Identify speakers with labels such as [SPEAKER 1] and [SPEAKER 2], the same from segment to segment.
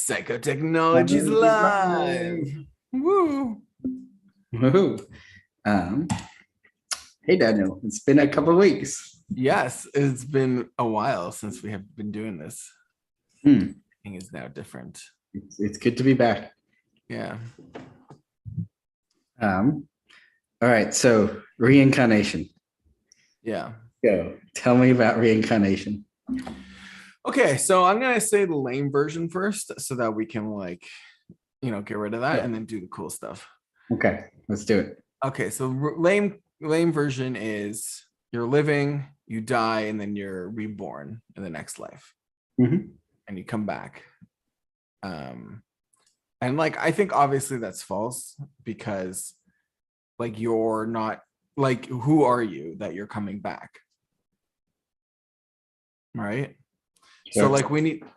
[SPEAKER 1] Psychotechnologies live. Woo.
[SPEAKER 2] Woohoo. Um, hey, Daniel, it's been a couple of weeks.
[SPEAKER 1] Yes, it's been a while since we have been doing this.
[SPEAKER 2] Hmm.
[SPEAKER 1] Thing is now different.
[SPEAKER 2] It's good to be back.
[SPEAKER 1] Yeah.
[SPEAKER 2] All right, so reincarnation.
[SPEAKER 1] Yeah.
[SPEAKER 2] Go. Tell me about reincarnation.
[SPEAKER 1] Okay, so I'm gonna say the lame version first, so that we can get rid of that and then do the cool stuff.
[SPEAKER 2] Okay, let's do it.
[SPEAKER 1] Okay, so lame version is you're living, you die, and then you're reborn in the next life,
[SPEAKER 2] Mm-hmm.
[SPEAKER 1] and you come back. And I think obviously that's false, because you're not, who are you that you're coming back, right?
[SPEAKER 2] Sure.
[SPEAKER 1] So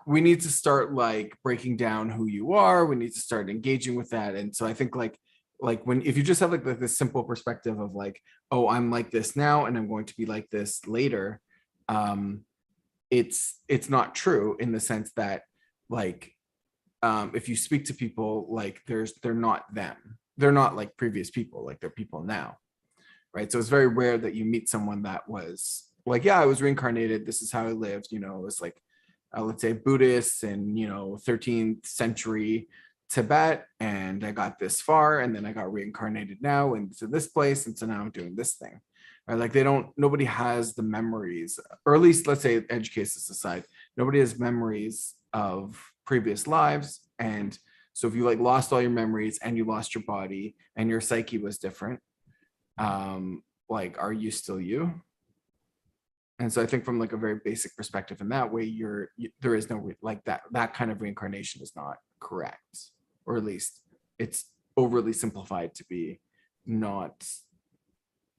[SPEAKER 1] we need to start breaking down who you are. We need to start engaging with that. And so I think if you just have this simple perspective of oh, I'm like this now and I'm going to be like this later, it's not true, in the sense that if you speak to people, they're not them. They're not previous people, they're people now, right? So it's very rare that you meet someone that was yeah, I was reincarnated, this is how I lived, it was let's say Buddhists in 13th century Tibet, and I got this far and then I got reincarnated now into this place, and so now I'm doing this thing. Right? Nobody has the memories, or at least let's say edge cases aside, nobody has memories of previous lives. And so if you lost all your memories and you lost your body and your psyche was different, are you still you? And so I think from a very basic perspective, in that way, there is no that kind of reincarnation is not correct, or at least it's overly simplified to be not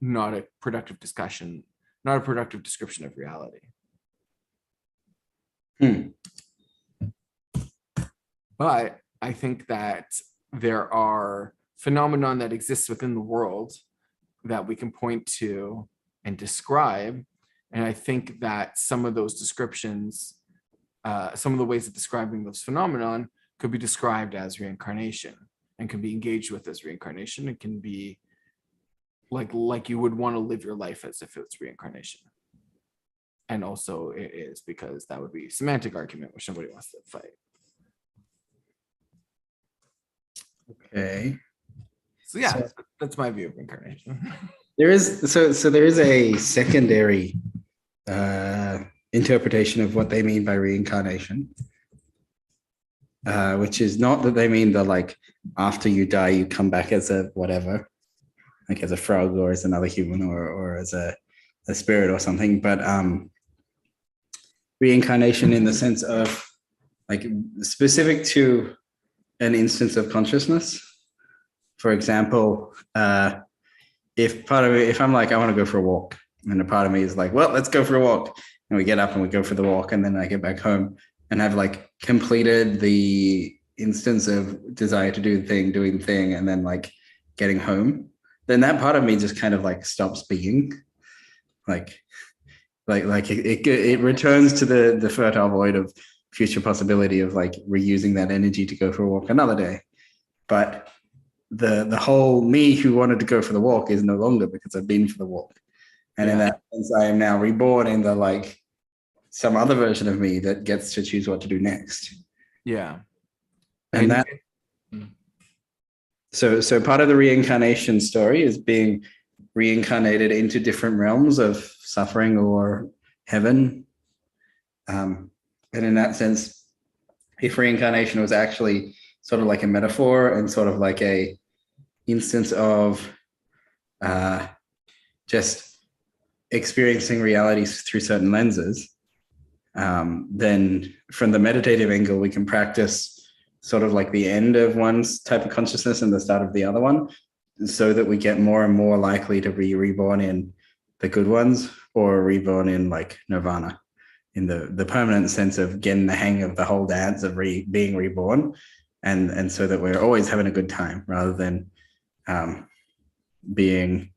[SPEAKER 1] a productive discussion, not a productive description of reality. But I think that there are phenomena that exist within the world that we can point to and describe. And I think that some of those descriptions, some of the ways of describing those phenomenon could be described as reincarnation, and can be engaged with as reincarnation. It can be like you would want to live your life as if it's reincarnation. And also it is, because that would be a semantic argument, which nobody wants to fight.
[SPEAKER 2] Okay.
[SPEAKER 1] So yeah, that's my view of reincarnation.
[SPEAKER 2] There is there is a secondary interpretation of what they mean by reincarnation, which is not that they mean that after you die you come back as a whatever, as a frog or as another human or as a spirit or something, but reincarnation in the sense of specific to an instance of consciousness. For example, if I'm I want to go for a walk, and a part of me is well, let's go for a walk, and we get up and we go for the walk, and then I get back home and have completed the instance of desire to do the thing, doing the thing, and then getting home, then that part of me just kind of stops being it returns to the fertile void of future possibility of reusing that energy to go for a walk another day. But the whole me who wanted to go for the walk is no longer, because I've been for the walk. And in that sense, I am now reborn in the some other version of me that gets to choose what to do next.
[SPEAKER 1] Yeah.
[SPEAKER 2] And that so part of the reincarnation story is being reincarnated into different realms of suffering or heaven. And in that sense, if reincarnation was actually sort of a metaphor and sort of a instance of just experiencing realities through certain lenses, then from the meditative angle, we can practice sort of the end of one's type of consciousness and the start of the other one, so that we get more and more likely to be reborn in the good ones, or reborn in nirvana, in the permanent sense of getting the hang of the whole dance of being reborn, and so that we're always having a good time, rather than being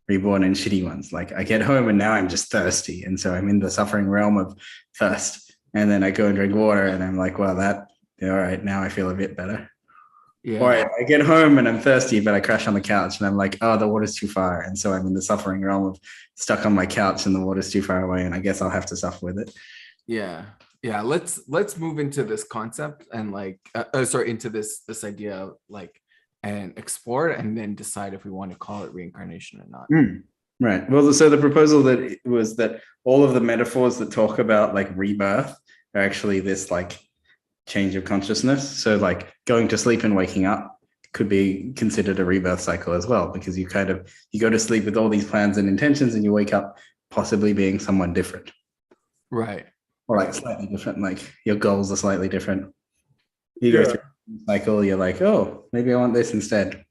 [SPEAKER 2] reborn in shitty ones. I get home and now I'm just thirsty, and so I'm in the suffering realm of thirst, and then I go and drink water and I'm well, that yeah, all right, now I feel a bit better.
[SPEAKER 1] Yeah.
[SPEAKER 2] Or I get home and I'm thirsty, but I crash on the couch and I'm like, oh, the water's too far. And so I'm in the suffering realm of stuck on my couch and the water's too far away. And I guess I'll have to suffer with it.
[SPEAKER 1] Yeah. Yeah. Let's move into this concept and like, into this idea of like, and explore it and then decide if we want to call it reincarnation or not.
[SPEAKER 2] Right. Well, so the proposal that was that all of the metaphors that talk about like rebirth are actually this like change of consciousness. So like going to sleep and waking up could be considered a rebirth cycle as well, because you go to sleep with all these plans and intentions and you wake up possibly being someone different.
[SPEAKER 1] Right.
[SPEAKER 2] Or like slightly different, like your goals are slightly different. You go through a cycle, you're like, oh, maybe I want this instead.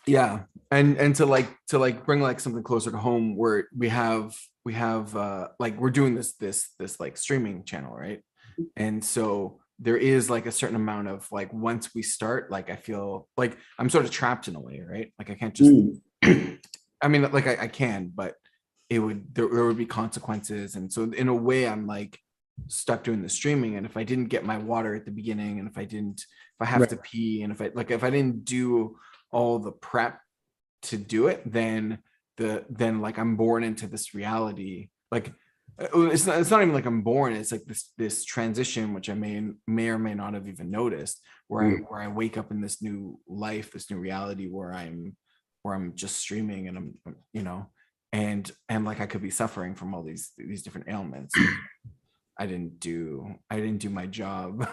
[SPEAKER 1] Yeah. And to bring like something closer to home, where we have like we're doing this like streaming channel, right? And so there is like a certain amount of like, once we start, like I feel like I'm sort of trapped in a way, right? Like I can't just I mean, like I can, but there would be consequences. And so in a way, I'm like stuck doing the streaming. And if I didn't get my water at the beginning, and if I have to pee, and if I didn't do all the prep to do it, then like I'm born into this reality. Like it's not even like I'm born. It's like this transition, which I may or may not have even noticed, where I wake up in this new life, this new reality where I'm just streaming, and I'm, and like I could be suffering from all these different ailments. I didn't do my job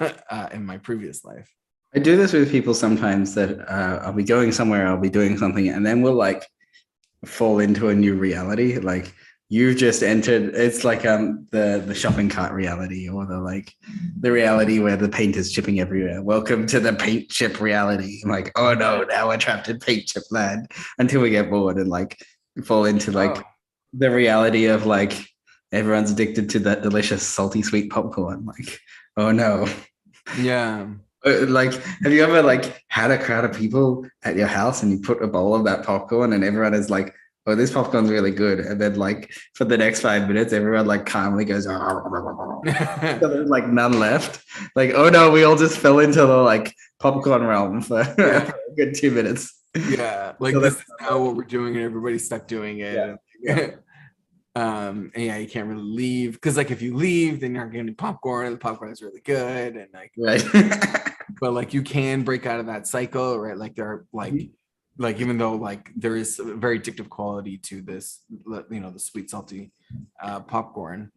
[SPEAKER 1] in my previous life.
[SPEAKER 2] I do this with people sometimes that I'll be going somewhere, I'll be doing something, and then we'll like fall into a new reality. Like you've just entered, it's like the shopping cart reality, or the reality where the paint is chipping everywhere. Welcome to the paint chip reality. I'm like, oh no, now we're trapped in paint chip land, until we get bored and like fall into like the reality of like everyone's addicted to that delicious salty sweet popcorn. Like, oh no.
[SPEAKER 1] Yeah.
[SPEAKER 2] Like, have you ever like had a crowd of people at your house and you put a bowl of that popcorn and everyone is like, oh, this popcorn's really good, and then like for the next 5 minutes everyone like calmly goes so there's like none left. Like, oh no, we all just fell into the like popcorn realm for a good 2 minutes.
[SPEAKER 1] Yeah, like so this is now what we're doing and everybody's stuck doing it. And you can't really leave, because like if you leave then you're not getting popcorn, and the popcorn is really good, and like but like you can break out of that cycle, right? Like there are like even though like there is a very addictive quality to this, the sweet salty popcorn,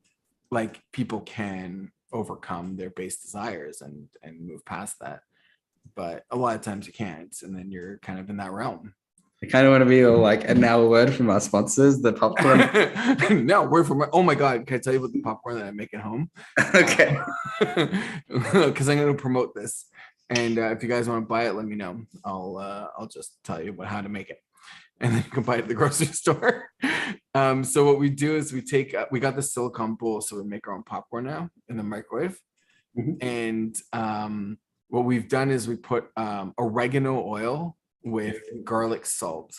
[SPEAKER 1] like people can overcome their base desires and move past that, but a lot of times you can't, and then you're kind of in that realm.
[SPEAKER 2] I kind of want to be all like, and now a word from our sponsors, the popcorn.
[SPEAKER 1] No, word from oh my god, can I tell you about the popcorn that I make at home?
[SPEAKER 2] Okay.
[SPEAKER 1] Because I'm going to promote this, and if you guys want to buy it, let me know. I'll just tell you how to make it, and then you can buy it at the grocery store. So what we do is we got the silicone bowl, so we make our own popcorn now in the microwave. And what we've done is we put oregano oil with garlic salt.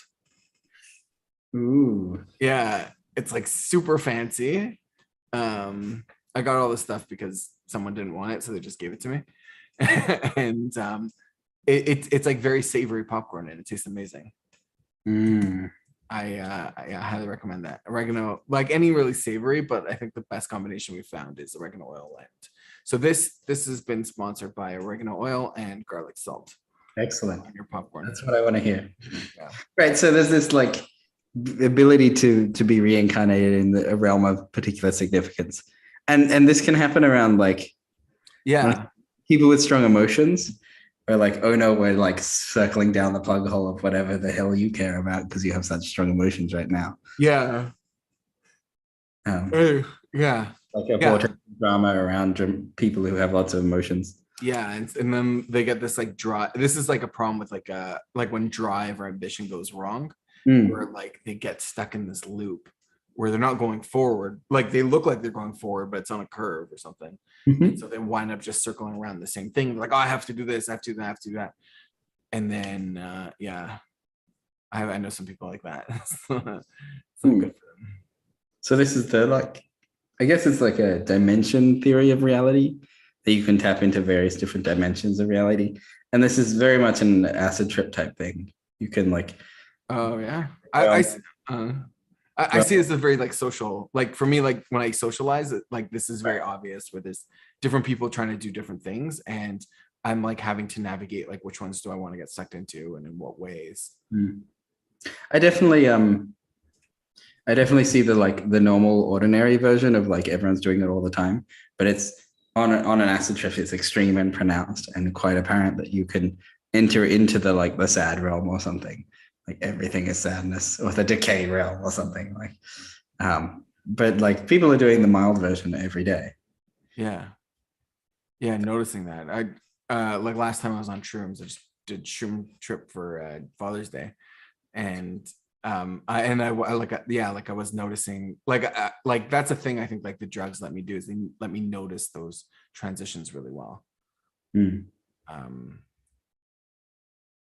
[SPEAKER 2] Ooh.
[SPEAKER 1] Yeah, it's like super fancy. I got all this stuff because someone didn't want it, so they just gave it to me. And it's like very savory popcorn, and it tastes amazing. I highly recommend that. Oregano, like any really savory, but I think the best combination we found is oregano oil and. So this has been sponsored by oregano oil and garlic salt.
[SPEAKER 2] Excellent.
[SPEAKER 1] On your popcorn.
[SPEAKER 2] That's what I want to hear. Yeah. Right. So there's this like ability to be reincarnated in a realm of particular significance, and this can happen around like people with strong emotions, or like, oh no, we're like circling down the plug hole of whatever the hell you care about because you have such strong emotions right now.
[SPEAKER 1] Yeah.
[SPEAKER 2] Like a portrait drama around people who have lots of emotions.
[SPEAKER 1] Yeah, and then they get this like drive. This is like a problem with like when drive or ambition goes wrong, where like they get stuck in this loop where they're not going forward. Like they look like they're going forward, but it's on a curve or something. And so they wind up just circling around the same thing. Like, oh, I have to do this, I have to do that, I have to do that. And then I know some people like that. So good for them.
[SPEAKER 2] So this is the like, I guess it's like a dimension theory of reality. that you can tap into various different dimensions of reality. And this is very much an acid trip type thing. You can like,
[SPEAKER 1] Oh yeah.
[SPEAKER 2] well,
[SPEAKER 1] I see this as very like social, like for me, like when I socialize, like this is very obvious where there's different people trying to do different things. And I'm like having to navigate like which ones do I want to get sucked into and in what ways.
[SPEAKER 2] I definitely see the like the normal ordinary version of like everyone's doing it all the time, but it's on an acid trip, it's extreme and pronounced and quite apparent that you can enter into the like the sad realm or something. Like everything is sadness, or the decay realm or something like. But like people are doing the mild version every day.
[SPEAKER 1] Yeah. Yeah, noticing that. I like last time I was on shrooms, I just did shroom trip for Father's Day. And I like I was noticing like that's a thing I think like the drugs let me do is they let me notice those transitions really well.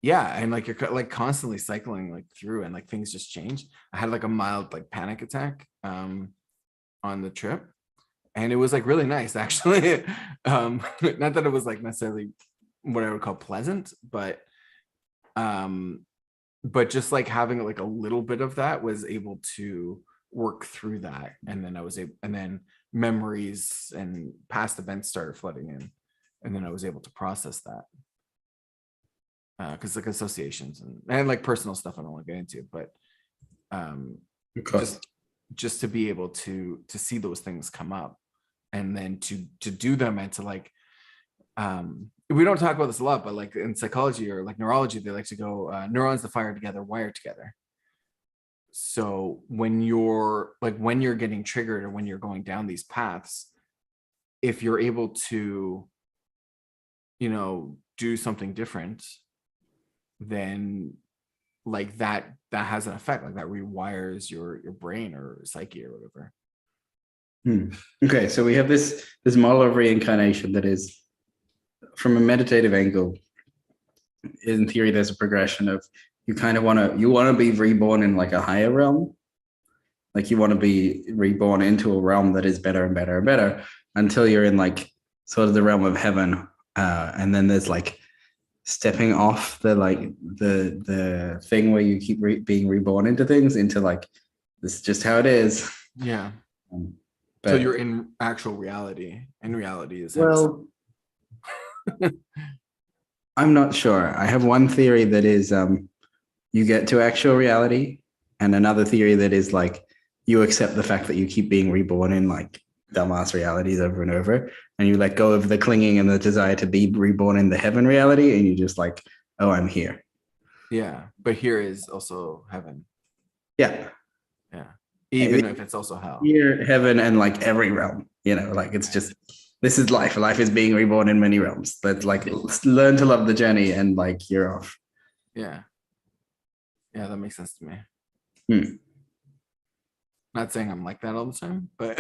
[SPEAKER 1] Yeah, and like you're like constantly cycling like through and like things just change. I had like a mild like panic attack on the trip, and it was like really nice actually. Not that it was like necessarily what I would call pleasant, but just like having like a little bit of that was able to work through that, and then I was able, and then memories and past events started flooding in, and then I was able to process that. Because like associations and like personal stuff I don't want to get into, but just to be able to see those things come up and then to do them and to like we don't talk about this a lot, but like in psychology or like neurology, they like to go neurons that fire together wire together. So when you're getting triggered or when you're going down these paths, if you're able to do something different, then like that has an effect, like that rewires your brain or psyche or whatever.
[SPEAKER 2] Okay, so we have this model of reincarnation that is, from a meditative angle, in theory, there's a progression of you kind of want to be reborn in like a higher realm, like you want to be reborn into a realm that is better and better and better until you're in like sort of the realm of heaven, and then there's like stepping off the thing where you keep being reborn into things, into like this is just how it is.
[SPEAKER 1] Yeah. So you're in actual reality, and reality is
[SPEAKER 2] well I'm not sure. I have one theory that is you get to actual reality, and another theory that is like you accept the fact that you keep being reborn in like dumbass realities over and over, and you let go of the clinging and the desire to be reborn in the heaven reality, and you just like, oh, I'm here.
[SPEAKER 1] Yeah, but here is also heaven.
[SPEAKER 2] Yeah.
[SPEAKER 1] Even if it's also hell.
[SPEAKER 2] Here, heaven, and like every realm, like it's just, this is life. Life is being reborn in many realms. Let's like learn to love the journey, and like you're off.
[SPEAKER 1] Yeah, that makes sense to me. Not saying I'm like that all the time, but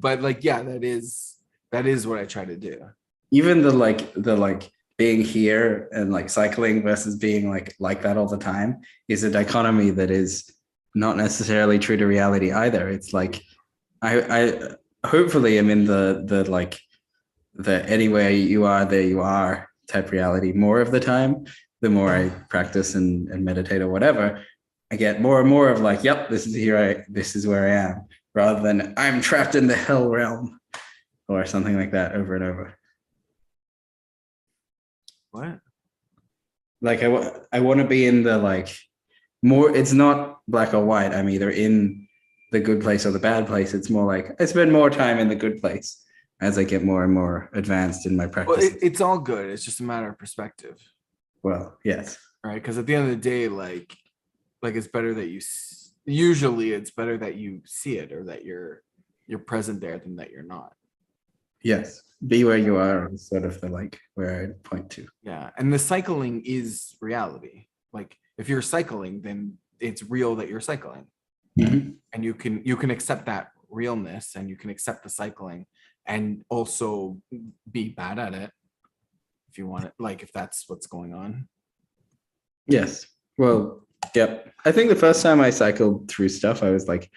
[SPEAKER 1] but like that is what I try to do. Even
[SPEAKER 2] the being here and like cycling versus being like that all the time is a dichotomy that is not necessarily true to reality either. It's like I hopefully am in the anywhere you are, there you are type reality more of the time. The more I practice and meditate or whatever, I get more and more of like, yep, this is where I am, rather than I'm trapped in the hell realm or something like that over and over.
[SPEAKER 1] What?
[SPEAKER 2] Like I want to be in the like more, it's not black or white. I'm either in the good place or the bad place. It's more like I spend more time in the good place as I get more and more advanced in my practice.
[SPEAKER 1] Well, it's all good. It's just a matter of perspective.
[SPEAKER 2] Well, yes.
[SPEAKER 1] Right. Because at the end of the day, like it's better that usually it's better that you see it, or that you're present there, than that you're not.
[SPEAKER 2] Yes. Be where you are is sort of the like where I point to.
[SPEAKER 1] Yeah. And the cycling is reality. Like if you're cycling, then it's real that you're cycling.
[SPEAKER 2] Mm-hmm.
[SPEAKER 1] And you can accept that realness, and you can accept the cycling, and also be bad at it if you want it, like if that's what's going on.
[SPEAKER 2] Yes. Well, yep. I think the first time I cycled through stuff, I was like,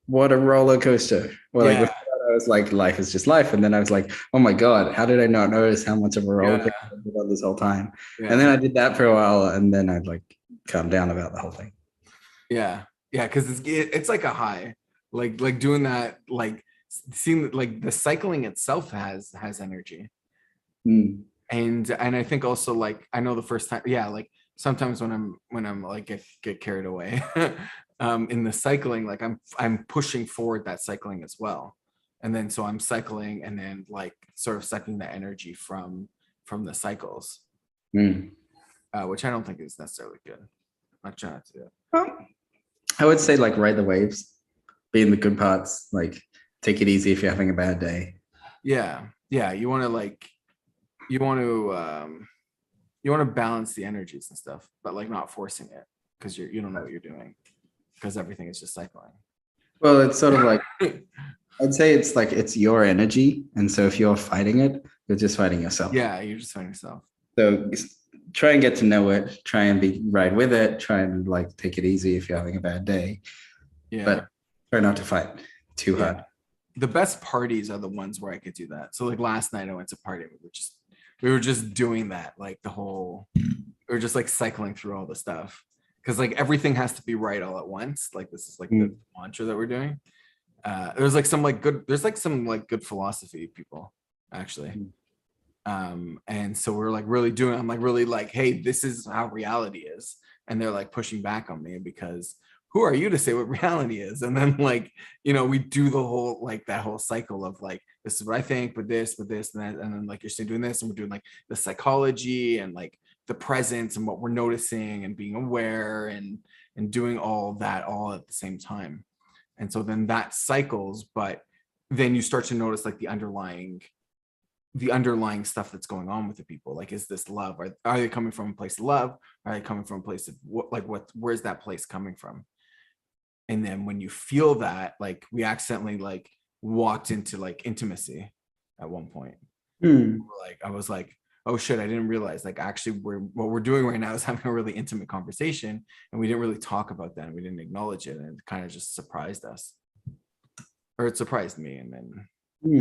[SPEAKER 2] what a roller coaster. Well,
[SPEAKER 1] yeah.
[SPEAKER 2] like I was like, life is just life. And then I was like, oh my God, how did I not notice how much of a roller coaster I've been on this whole time? And then I did that for a while, and then I'd like calm down about the whole thing.
[SPEAKER 1] Yeah, yeah, because it's like a high, like doing that, like seeing like the cycling itself has energy. And I think also, like, I know the first time, yeah, like sometimes when I'm like get carried away in the cycling, like I'm pushing forward that cycling as well. And then so I'm cycling and then like sort of sucking the energy from the cycles, which I don't think is necessarily good. I'm not trying to do it.
[SPEAKER 2] Well, I would say like ride the waves, be in the good parts, like take it easy if you're having a bad day.
[SPEAKER 1] Yeah, yeah, you want to balance the energies and stuff, but like not forcing it, because you don't know what you're doing, because everything is just cycling.
[SPEAKER 2] Well, it's sort of like, I'd say it's like it's your energy, and so if you're fighting it, you're just fighting yourself.
[SPEAKER 1] Yeah, you're just fighting yourself.
[SPEAKER 2] So try and get to know it, try and be right with it, try and like take it easy if you're having a bad day.
[SPEAKER 1] Yeah,
[SPEAKER 2] but try not to fight too hard.
[SPEAKER 1] The best parties are the ones where I could do that. So like last night I went to a party, we were just doing that, like we were just like cycling through all the stuff, because like everything has to be right all at once. Like this is like the mantra that we're doing. There's like some good philosophy people actually. And so we're like really doing, I'm like really like, hey, this is how reality is. And they're like pushing back on me, because who are you to say what reality is? And then like, we do the whole, like that whole cycle of like, this is what I think, but this, and that. And then like, you're still doing this, and we're doing like the psychology and like the presence and what we're noticing and being aware and doing all that all at the same time. And so then that cycles, but then you start to notice like the underlying stuff that's going on with the people. Like, is this love? Are they coming from a place of love? Are they coming from a place of where's that place coming from? And then when you feel that, like we accidentally like walked into like intimacy at one point. Like I was like, oh shit, I didn't realize like actually what we're doing right now is having a really intimate conversation, and we didn't really talk about that, and we didn't acknowledge it, and it kind of just surprised us, or it surprised me, and then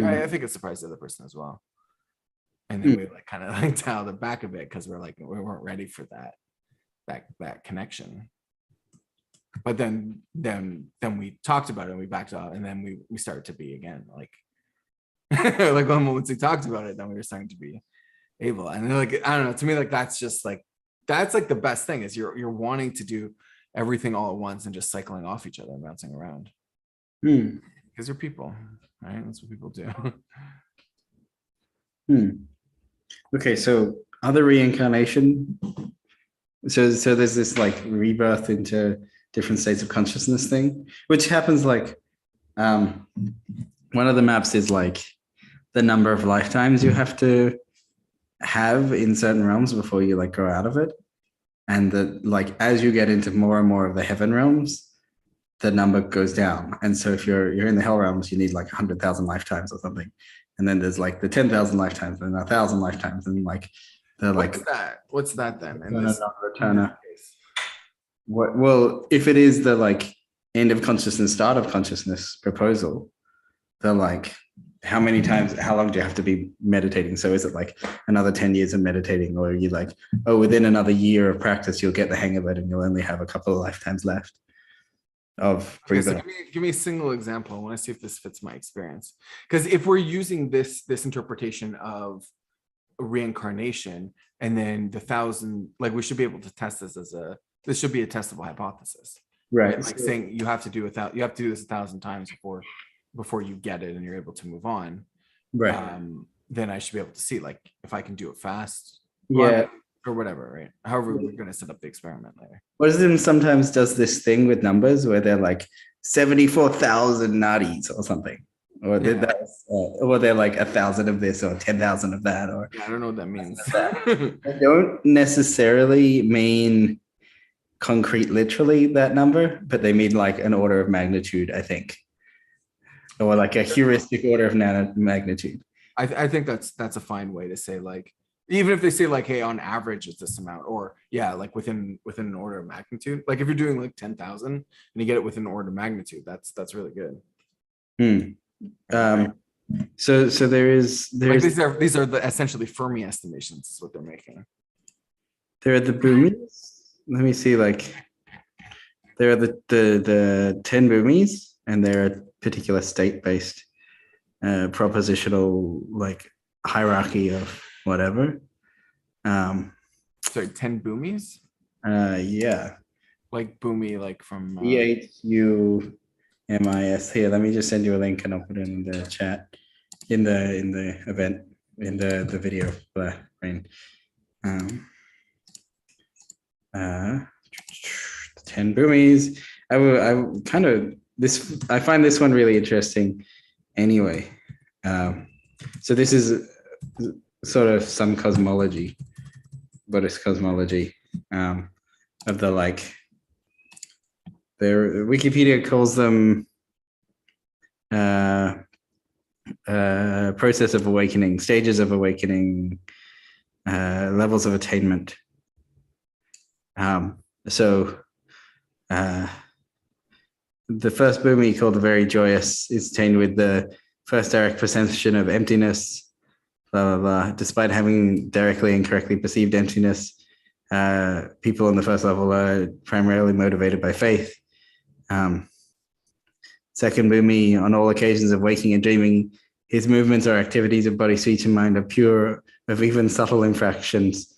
[SPEAKER 1] I think it surprised the other person as well. And then we like kind of like dialed it back a bit, because we weren't ready for that connection. But then we talked about it, and we backed off, and then we started to be again, like like once we talked about it, then we were starting to be able. And then like, I don't know, to me, like that's like the best thing is you're wanting to do everything all at once and just cycling off each other and bouncing around, because you're people, right? That's what people do.
[SPEAKER 2] Okay, so other reincarnation. So there's this like rebirth into different states of consciousness thing, which happens like one of the maps is like the number of lifetimes you have to have in certain realms before you like go out of it. And that like as you get into more and more of the heaven realms, the number goes down. And so if you're in the hell realms, you need like 100,000 lifetimes or something. And then there's like the 10,000 lifetimes and 1,000 lifetimes, and like they're like
[SPEAKER 1] what's that then?
[SPEAKER 2] Returner. Well, if it is the like end of consciousness, start of consciousness proposal, they're like, how long do you have to be meditating? So is it like another 10 years of meditating, or are you like, oh, within another year of practice, you'll get the hang of it and you'll only have a couple of lifetimes left of breathing?
[SPEAKER 1] So give me a single example. I want to see if this fits my experience. Because if we're using this interpretation of reincarnation, and then the 1,000, like we should be able to test this should be a testable hypothesis,
[SPEAKER 2] right?
[SPEAKER 1] Like saying you have to do this 1,000 times before you get it and you're able to move on,
[SPEAKER 2] right?
[SPEAKER 1] Then I should be able to see like if I can do it fast, or whatever, right? However, we're going to set up the experiment later.
[SPEAKER 2] Wisdom sometimes does this thing with numbers where they're like 74,000 nadis or something, or they're like 1,000 of this or 10,000 of that, or
[SPEAKER 1] I don't know what that means.
[SPEAKER 2] They don't necessarily mean concrete, literally that number, but they mean like an order of magnitude, I think, or like a heuristic order of magnitude.
[SPEAKER 1] I think that's a fine way to say, like, even if they say like, hey, on average it's this amount, or like within an order of magnitude. Like if you're doing like 10,000 and you get it within an order of magnitude, that's really good.
[SPEAKER 2] So there's
[SPEAKER 1] Like these are the essentially Fermi estimations is what they're making.
[SPEAKER 2] there are the bhumis. Let me see, like there are the 10 bhumis, and there are particular state-based propositional like hierarchy of whatever.
[SPEAKER 1] Sorry, 10 bhumis?
[SPEAKER 2] Yeah.
[SPEAKER 1] Like bhumi, like from
[SPEAKER 2] BHUMIS. Here, let me just send you a link and I'll put it in the chat, in the event, in the video. Rain. 10 boomies. I kind of this. I find this one really interesting. Anyway, so this is sort of some cosmology, Buddhist cosmology, of the like. Their Wikipedia calls them process of awakening, stages of awakening, levels of attainment. The first bhumi, called the very joyous, is attained with the first direct perception of emptiness, blah, blah, blah. Despite having directly and correctly perceived emptiness, people on the first level are primarily motivated by faith. Second bhumi, on all occasions of waking and dreaming, his movements or activities of body, speech, and mind are pure of even subtle infractions.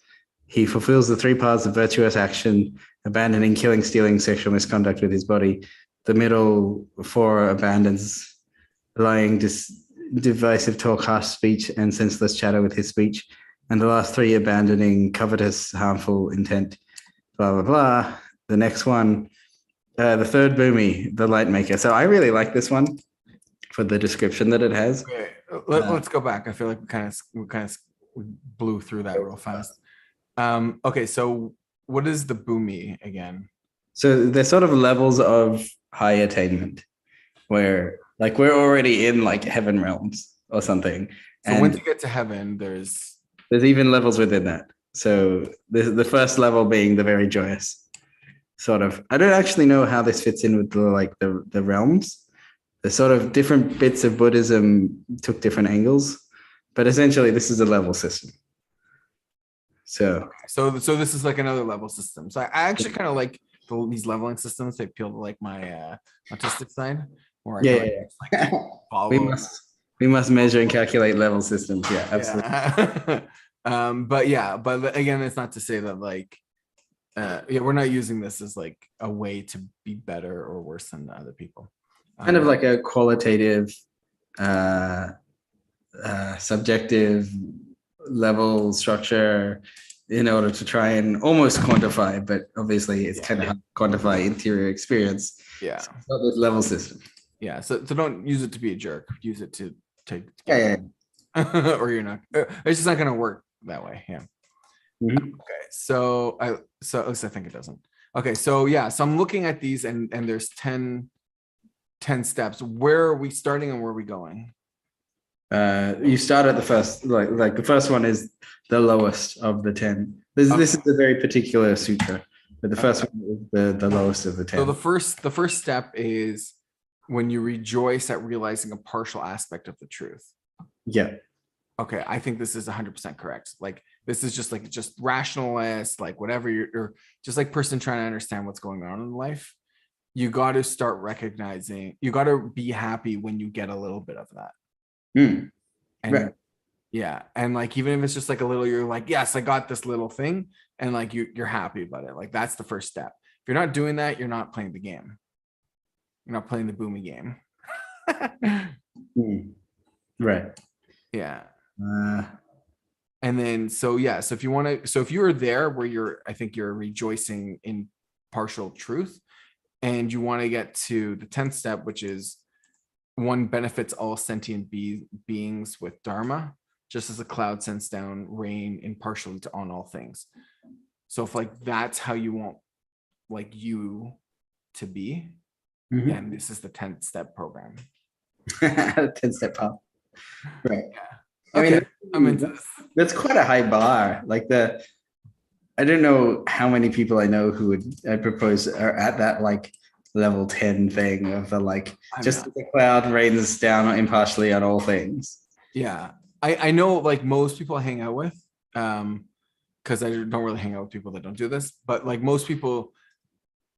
[SPEAKER 2] He fulfills the three paths of virtuous action, abandoning killing, stealing, sexual misconduct with his body. The middle four abandons lying, divisive talk, harsh speech, and senseless chatter with his speech. And the last three abandoning covetous, harmful intent, blah, blah, blah. The next one, the third bhumi, the light maker. So I really like this one for the description that it has.
[SPEAKER 1] Okay, let's go back. I feel like we blew through that real fast. Okay, so what is the bhumi again?
[SPEAKER 2] So they're sort of levels of high attainment where like we're already in like heaven realms or something.
[SPEAKER 1] So
[SPEAKER 2] and
[SPEAKER 1] once you get to heaven, there's
[SPEAKER 2] even levels within that. So the first level being the very joyous sort of. I don't actually know how this fits in with the realms. The sort of different bits of Buddhism took different angles, but essentially this is a level system. So
[SPEAKER 1] this is like another level system. So I actually kind of like these leveling systems. They appeal to like my autistic side. Or
[SPEAKER 2] we must measure and calculate level systems. Yeah, absolutely.
[SPEAKER 1] Yeah. But again, it's not to say that like we're not using this as like a way to be better or worse than other people.
[SPEAKER 2] Kind of like a qualitative, subjective level structure in order to try and almost quantify, but obviously it's kind of hard to quantify interior experience.
[SPEAKER 1] Yeah.
[SPEAKER 2] So it's not this level system.
[SPEAKER 1] Yeah. So don't use it to be a jerk. Use it to take.
[SPEAKER 2] Yeah.
[SPEAKER 1] Or you're not. It's just not going to work that way. Yeah.
[SPEAKER 2] Mm-hmm.
[SPEAKER 1] Okay. So at least I think it doesn't. Okay. So yeah. So I'm looking at these and there's 10 steps. Where are we starting and where are we going?
[SPEAKER 2] You start at the first, like the first one is the lowest of the 10. This is a very particular sutra, but the first one is the lowest of the 10.
[SPEAKER 1] So the first step is when you rejoice at realizing a partial aspect of the truth.
[SPEAKER 2] Yeah.
[SPEAKER 1] Okay, I think this is 100% correct. Like this is just rationalist, like whatever you're just like person trying to understand what's going on in life. You got to start recognizing. You got to be happy when you get a little bit of that.
[SPEAKER 2] And
[SPEAKER 1] right. Yeah, and like even if it's just like a little, you're like, yes, I got this little thing, and like you're happy about it. Like that's the first step. If you're not doing that, you're not playing the game. You're not playing the bhumi game.
[SPEAKER 2] Right.
[SPEAKER 1] Yeah. And then so if you want to, if you're there where I think you're rejoicing in partial truth, and you want to get to the 10th step, which is one benefits all sentient beings with dharma, just as a cloud sends down rain impartially on all things. So if like that's how you want like you to be, then this is the 10th step program.
[SPEAKER 2] 10-step path. Right.
[SPEAKER 1] Yeah. Okay. I mean,
[SPEAKER 2] that's quite a high bar. Like I don't know how many people I know who would propose are at that like level 10 thing of the like
[SPEAKER 1] I mean,
[SPEAKER 2] just the cloud rains down impartially on all things.
[SPEAKER 1] yeah, I know like most people I hang out with, because I don't really hang out with people that don't do this, but like most people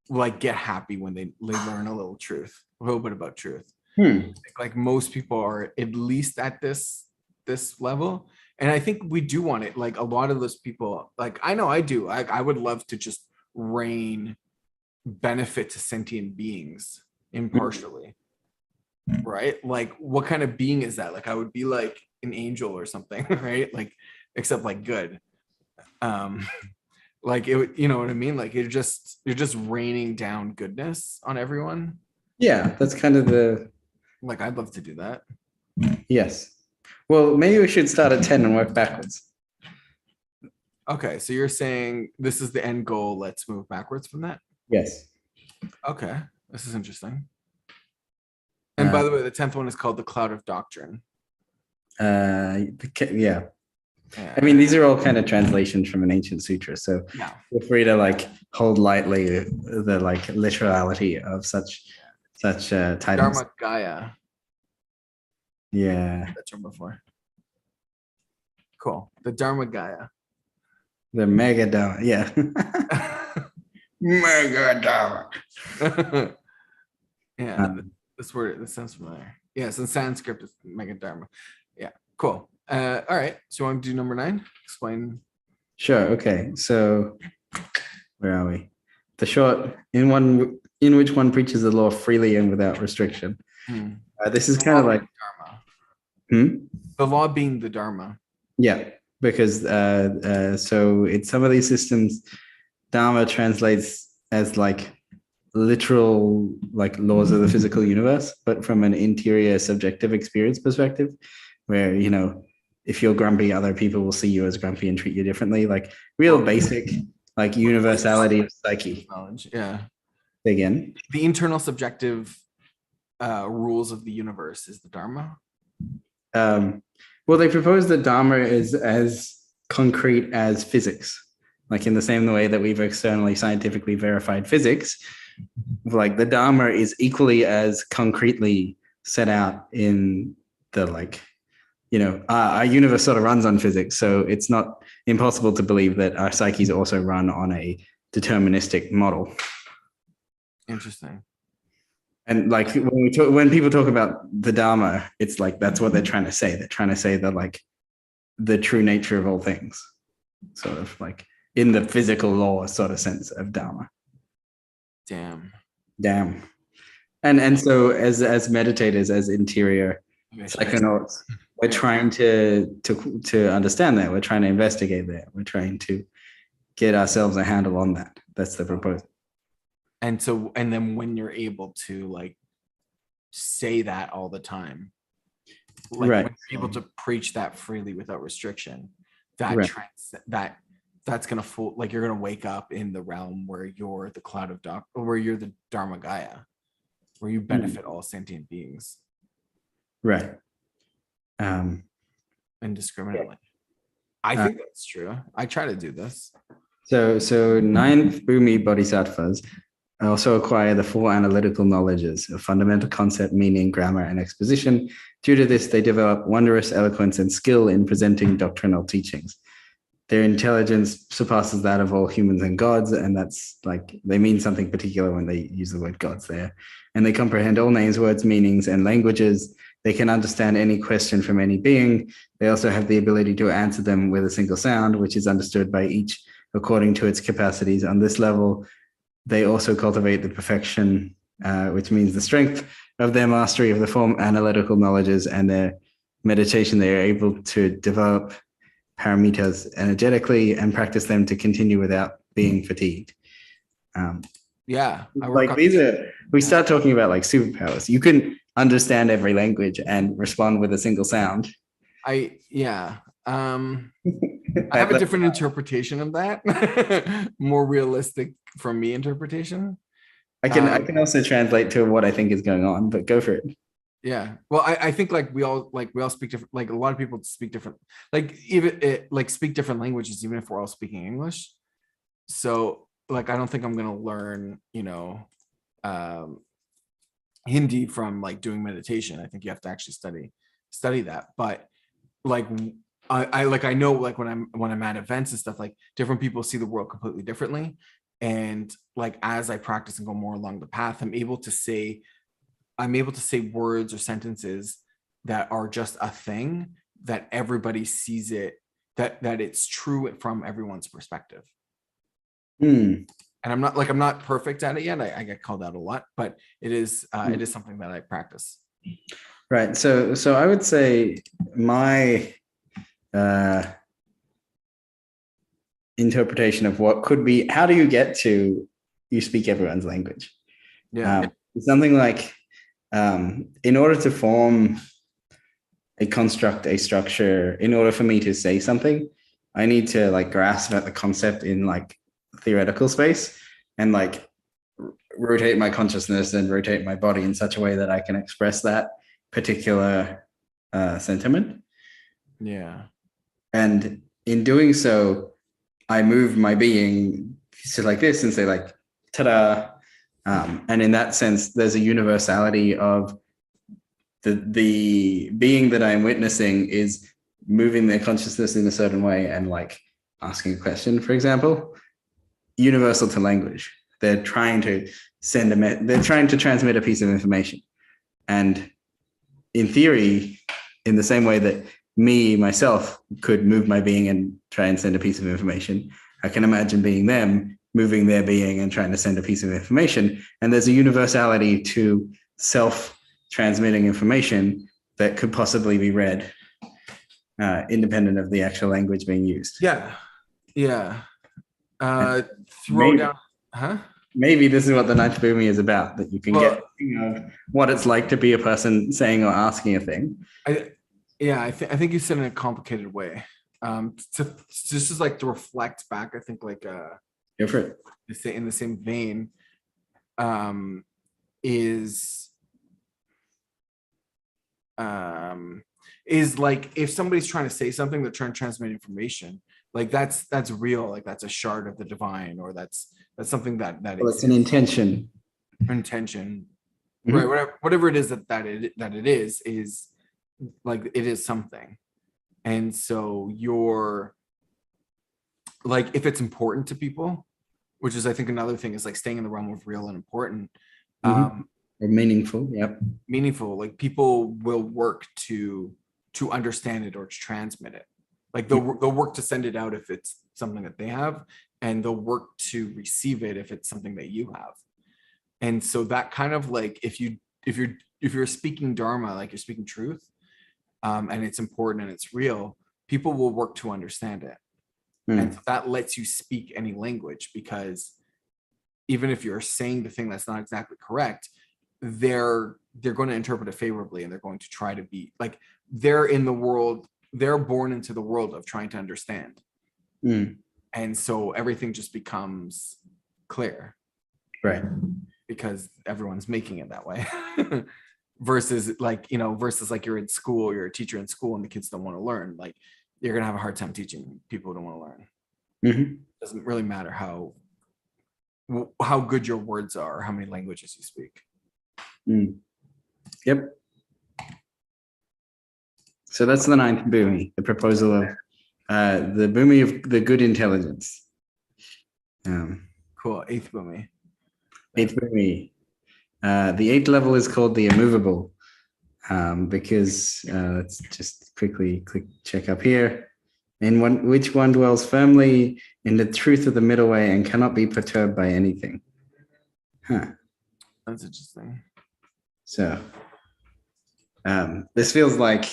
[SPEAKER 1] like get happy when they learn a little truth, a little bit about truth. Like most people are at least at this level, and I think we do want it. Like a lot of those people, like I know I do. I would love to just rain benefit to sentient beings impartially, right? Like what kind of being is that? Like I would be like an angel or something, right? Like except like good. Um, like it would, you know what I mean? Like you're just raining down goodness on everyone.
[SPEAKER 2] Yeah, that's kind of the
[SPEAKER 1] Like I'd love to do that.
[SPEAKER 2] yes. Well, maybe we should start at 10 and work backwards.
[SPEAKER 1] Okay, so you're saying this is the end goal. Let's move backwards from that.
[SPEAKER 2] Yes.
[SPEAKER 1] Okay, this is interesting. And by the way, the 10th one is called the Cloud of Doctrine.
[SPEAKER 2] Yeah. I mean, these are all kind of translations from an ancient sutra, so
[SPEAKER 1] yeah,
[SPEAKER 2] feel free to like hold lightly the like literality of such titles.
[SPEAKER 1] Dharma Gaia.
[SPEAKER 2] Yeah.
[SPEAKER 1] That term before. Cool. The Dharma Gaia.
[SPEAKER 2] The mega dharma. Yeah. Mega dharma.
[SPEAKER 1] Yeah. This word, this sounds familiar. Yes, in Sanskrit, it's mega dharma. Yeah, cool. All right. So you want to do number 9? Explain.
[SPEAKER 2] Sure. Okay. So where are we? The short in which one preaches the law freely and without restriction. This is kind of like
[SPEAKER 1] Dharma. The law being the Dharma.
[SPEAKER 2] Yeah, because so in some of these systems, Dharma translates as like literal like laws of the physical universe, but from an interior subjective experience perspective, where you know if you're grumpy, other people will see you as grumpy and treat you differently. Like real basic like universality of psyche.
[SPEAKER 1] Knowledge. Yeah.
[SPEAKER 2] Again,
[SPEAKER 1] the internal subjective rules of the universe is the Dharma.
[SPEAKER 2] Well, they propose that Dharma is as concrete as physics, like in the same way that we've externally scientifically verified physics. Like the Dharma is equally as concretely set out in the like, you know, our universe sort of runs on physics, so it's not impossible to believe that our psyches also run on a deterministic model.
[SPEAKER 1] Interesting.
[SPEAKER 2] And like when people talk about the Dharma, it's like that's what they're trying to say. They're trying to say that like the true nature of all things, sort of like in the physical law sort of sense of Dharma.
[SPEAKER 1] Damn.
[SPEAKER 2] And so as meditators, as interior psychonauts, we're trying to understand that. We're trying to investigate that. We're trying to get ourselves a handle on that. That's the proposal.
[SPEAKER 1] And so, and then when you're able to like say that all the time, like
[SPEAKER 2] right,
[SPEAKER 1] when you're able to preach that freely without restriction, that
[SPEAKER 2] right.
[SPEAKER 1] That's gonna like you're gonna wake up in the realm where you're the cloud of where you're the Dharma Gaia, where you benefit all sentient beings.
[SPEAKER 2] Right.
[SPEAKER 1] Indiscriminately. I think that's true. I try to do this.
[SPEAKER 2] So 9 bhumi bodhisattvas also acquire the 4 analytical knowledges of fundamental concept, meaning, grammar, and exposition. Due to this, they develop wondrous eloquence and skill in presenting doctrinal teachings. Their intelligence surpasses that of all humans and gods, and that's like they mean something particular when they use the word gods there. And they comprehend all names, words, meanings, and languages. They can understand any question from any being. They also have the ability to answer them with a single sound, which is understood by each according to its capacities. On this level, they also cultivate the perfection, which means the strength of their mastery of the 4 analytical knowledges and their meditation. They are able to develop paramitas energetically and practice them to continue without being fatigued. Like these are, we start talking about like superpowers. You can understand every language and respond with a single sound.
[SPEAKER 1] I have a different interpretation of that. More realistic from me interpretation.
[SPEAKER 2] I can also translate to what I think is going on, but go for it.
[SPEAKER 1] Yeah. Well, I think like we all speak different, like a lot of people speak different, like even like speak different languages, even if we're all speaking English. So like, I don't think I'm going to learn, you know, Hindi from like doing meditation. I think you have to actually study that. But like I know like when I'm at events and stuff, like different people see the world completely differently. And like as I practice and go more along the path, I'm able to say words or sentences that are just a thing that everybody sees it, that it's true from everyone's perspective.
[SPEAKER 2] Hmm.
[SPEAKER 1] And I'm not perfect at it yet. I get called out a lot, but it is something that I practice.
[SPEAKER 2] Right. So I would say my interpretation of what could be, how do you get to you speak everyone's language?
[SPEAKER 1] Yeah.
[SPEAKER 2] Something like in order to form a construct, a structure, in order for me to say something, I need to like grasp at the concept in like theoretical space and like rotate my consciousness and rotate my body in such a way that I can express that particular sentiment.
[SPEAKER 1] Yeah.
[SPEAKER 2] And in doing so, I move my being to like this and say like, ta-da. And in that sense, there's a universality of the being that I'm witnessing is moving their consciousness in a certain way and like asking a question, for example, universal to language. They're trying to they're trying to transmit a piece of information. And in theory, in the same way that myself could move my being and try and send a piece of information, I can imagine being them moving their being and trying to send a piece of information. And there's a universality to self-transmitting information that could possibly be read independent of the actual language being used.
[SPEAKER 1] Yeah. Yeah. Throw
[SPEAKER 2] maybe,
[SPEAKER 1] down, huh?
[SPEAKER 2] Maybe this is what the ninth bhumi is about, that you can get what it's like to be a person saying or asking a thing.
[SPEAKER 1] I think you said it in a complicated way. To just is like to reflect back, I think like
[SPEAKER 2] Go for it.
[SPEAKER 1] In the same vein, is like if somebody's trying to say something, they're trying to transmit information, like that's real, like that's a shard of the divine, or that's something that
[SPEAKER 2] well, it's an intention.
[SPEAKER 1] Mm-hmm. Right? Whatever it is that it is like it is something. And so you're like, if it's important to people, which is I think another thing, is like staying in the realm of real and important.
[SPEAKER 2] Mm-hmm. Or meaningful. Yep.
[SPEAKER 1] Meaningful, like people will work to understand it or to transmit it. Like they'll work to send it out if it's something that they have, and they'll work to receive it if it's something that you have. And so that kind of like, if you're speaking dharma, like you're speaking truth, and it's important and it's real, people will work to understand it. And so that lets you speak any language, because even if you're saying the thing that's not exactly correct, they're going to interpret it favorably, and they're going to try to be like, they're born into the world of trying to understand. And so everything just becomes clear,
[SPEAKER 2] right?
[SPEAKER 1] Because everyone's making it that way. versus like you're in school, you're a teacher in school, and the kids don't want to learn. Like, you're gonna have a hard time teaching people who don't want to learn.
[SPEAKER 2] Mm-hmm.
[SPEAKER 1] It doesn't really matter how good your words are, or how many languages you speak.
[SPEAKER 2] Yep. So that's the ninth bhumi, the proposal of the bhumi of the good intelligence.
[SPEAKER 1] Cool. Eighth bhumi.
[SPEAKER 2] Eighth bhumi. The eighth level is called the immovable, because let's just quickly check up here. Which one dwells firmly in the truth of the middle way and cannot be perturbed by anything.
[SPEAKER 1] That's interesting.
[SPEAKER 2] So this feels like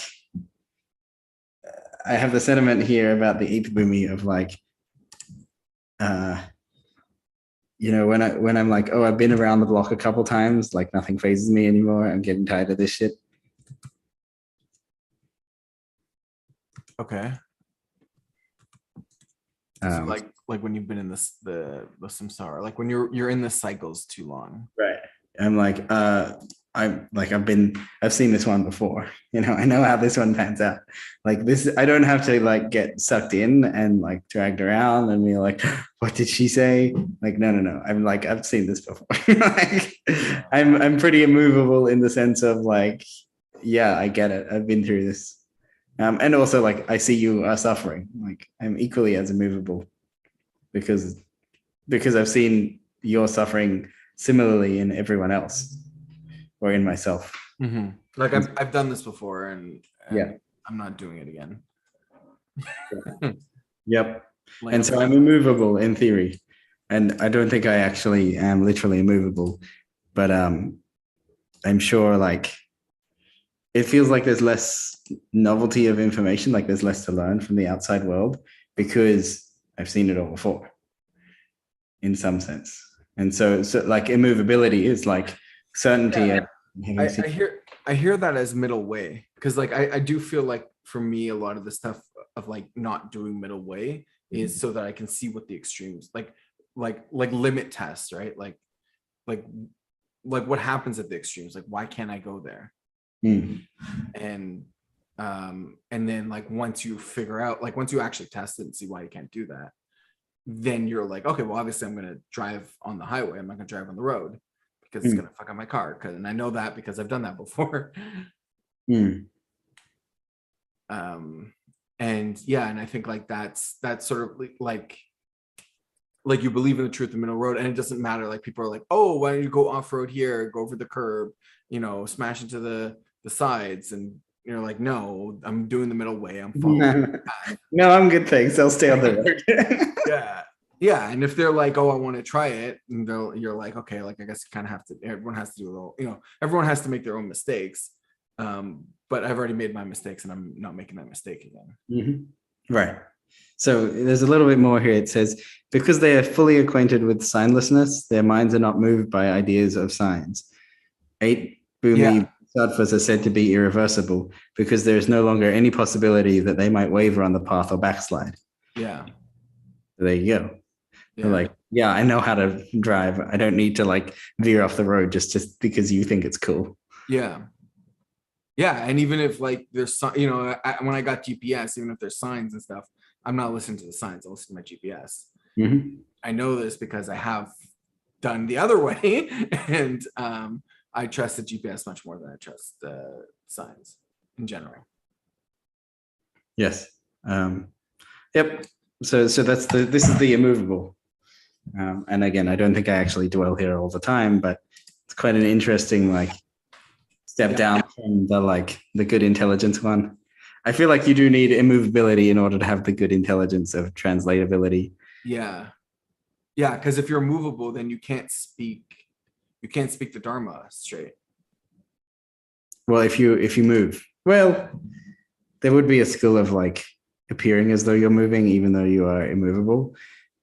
[SPEAKER 2] I have the sentiment here about the eighth bhumi of like, when I'm like, oh, I've been around the block a couple times, like nothing phases me anymore. I'm getting tired of this shit.
[SPEAKER 1] Okay. So like when you've been in the samsara, like when you're in the cycles too long.
[SPEAKER 2] Right. I'm like, I've seen this one before. I know how this one pans out. Like this, I don't have to like get sucked in and like dragged around and be like, what did she say? Like, no. I'm like, I've seen this before. Like, I'm pretty immovable in the sense of like, yeah, I get it. I've been through this. And also like I see you are suffering. Like I'm equally as immovable because I've seen your suffering similarly in everyone else or in myself.
[SPEAKER 1] Mm-hmm. Like I've done this before, and
[SPEAKER 2] yeah,
[SPEAKER 1] I'm not doing it again.
[SPEAKER 2] Yep. Like, and so I'm immovable in theory, and I don't think I actually am literally immovable, but I'm sure like it feels like there's less novelty of information, like there's less to learn from the outside world because I've seen it all before in some sense. And so like immovability is like certainty.
[SPEAKER 1] Yeah. I hear that as middle way, because like I do feel like for me a lot of the stuff of like not doing middle way is so that I can see what the extremes like limit tests, right? Like what happens at the extremes, like why can't I go there? And then like once you figure out, like once you actually test it and see why you can't do that, then you're like, okay, well obviously I'm going to drive on the highway, I'm not going to drive on the road because it's going to fuck up my car, and I know that because I've done that before. And yeah, and I think like that's sort of like you believe in the truth of the middle road, and it doesn't matter, like people are like, oh, why don't you go off-road here, go over the curb, smash into the sides, and you're like, no, I'm doing the middle way, I'm following.
[SPEAKER 2] No, I'm good, thanks, I'll stay on the road.
[SPEAKER 1] Yeah, and if they're like, oh, I want to try it, and you're like, okay, like I guess you kind of have to, everyone has to do a little, everyone has to make their own mistakes, but I've already made my mistakes and I'm not making that mistake again.
[SPEAKER 2] Right. So there's a little bit more here. It says, because they are fully acquainted with signlessness, their minds are not moved by ideas of signs. 8 bhumi sadhvas are said to be irreversible because there is no longer any possibility that they might waver on the path or backslide.
[SPEAKER 1] Yeah.
[SPEAKER 2] There you go. Yeah. Like, yeah, I know how to drive. I don't need to like veer off the road just because you think it's cool.
[SPEAKER 1] Yeah. Yeah. And even if like there's, when I got GPS, even if there's signs and stuff, I'm not listening to the signs. I listen to my GPS. I know this because I have done the other way. And I trust the GPS much more than I trust the signs in general.
[SPEAKER 2] Yes. Yep. So this is the immovable. And again, I don't think I actually dwell here all the time, but it's quite an interesting like step down from the good intelligence one. I feel like you do need immovability in order to have the good intelligence of translatability.
[SPEAKER 1] Yeah. Yeah, because if you're movable, then you can't speak the Dharma straight.
[SPEAKER 2] Well, if you move, well, there would be a skill of like appearing as though you're moving, even though you are immovable,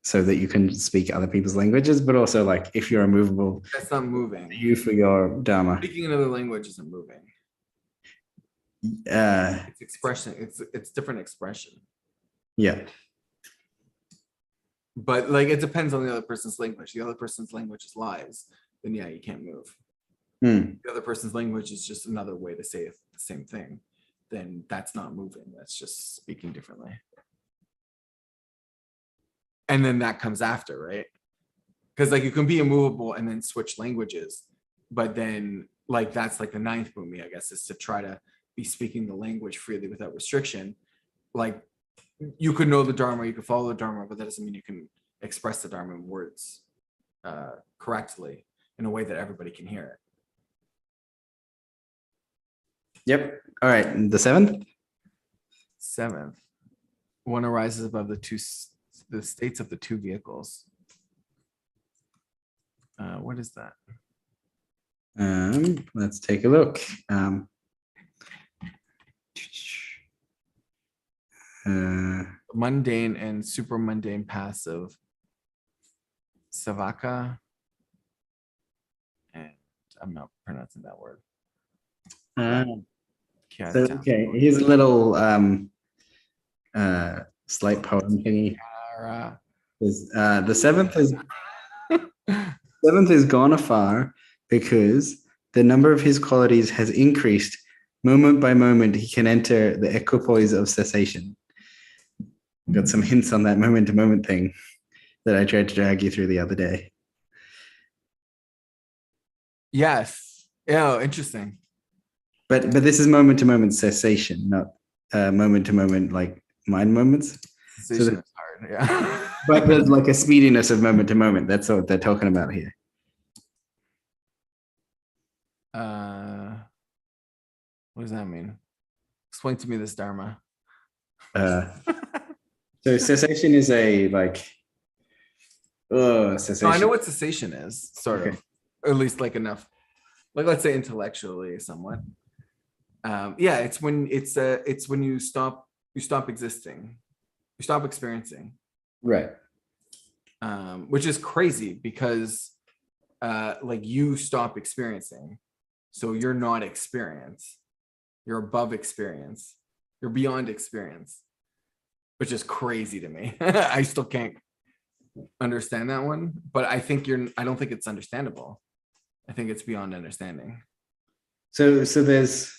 [SPEAKER 2] so that you can speak other people's languages. But also, like, if you're immovable,
[SPEAKER 1] that's not moving.
[SPEAKER 2] You for your Dharma.
[SPEAKER 1] Speaking another language isn't moving. It's expression. It's different expression.
[SPEAKER 2] Yeah.
[SPEAKER 1] But like, it depends on the other person's language. The other person's language is lies. Then yeah, you can't move. The other person's language is just another way to say the same thing. Then that's not moving. That's just speaking differently. And then that comes after, right? Because like you can be immovable and then switch languages, but then like that's like the ninth bhumi, I guess, is to try to be speaking the language freely without restriction. Like you could know the Dharma, you could follow the Dharma, but that doesn't mean you can express the Dharma in words correctly in a way that everybody can hear it.
[SPEAKER 2] Yep. All right. The seventh?
[SPEAKER 1] One arises above the states of the two vehicles. What is that?
[SPEAKER 2] Let's take a look.
[SPEAKER 1] Mundane and super mundane passive. Savaka. And I'm not pronouncing that word.
[SPEAKER 2] So, okay, here's a little slight poem thingy. The seventh is gone afar because the number of his qualities has increased. Moment by moment, he can enter the equipoise of cessation. Got some hints on that moment to moment thing that I tried to drag you through the other day.
[SPEAKER 1] Yes. Oh, interesting.
[SPEAKER 2] But this is moment to moment cessation, not moment to moment like mind moments.
[SPEAKER 1] Sensation is hard. Yeah.
[SPEAKER 2] But there's like a speediness of moment to moment. That's what they're talking about here.
[SPEAKER 1] What does that mean? Explain to me this Dharma.
[SPEAKER 2] So cessation is a like, cessation.
[SPEAKER 1] No, I know what cessation is, sort of, or at least like enough, like let's say intellectually, somewhat. Yeah, it's when you stop existing, you stop experiencing,
[SPEAKER 2] right?
[SPEAKER 1] Which is crazy because, like you stop experiencing, so you're not experience, you're above experience, you're beyond experience, which is crazy to me. I still can't understand that one, but I don't think it's understandable. I think it's beyond understanding.
[SPEAKER 2] So there's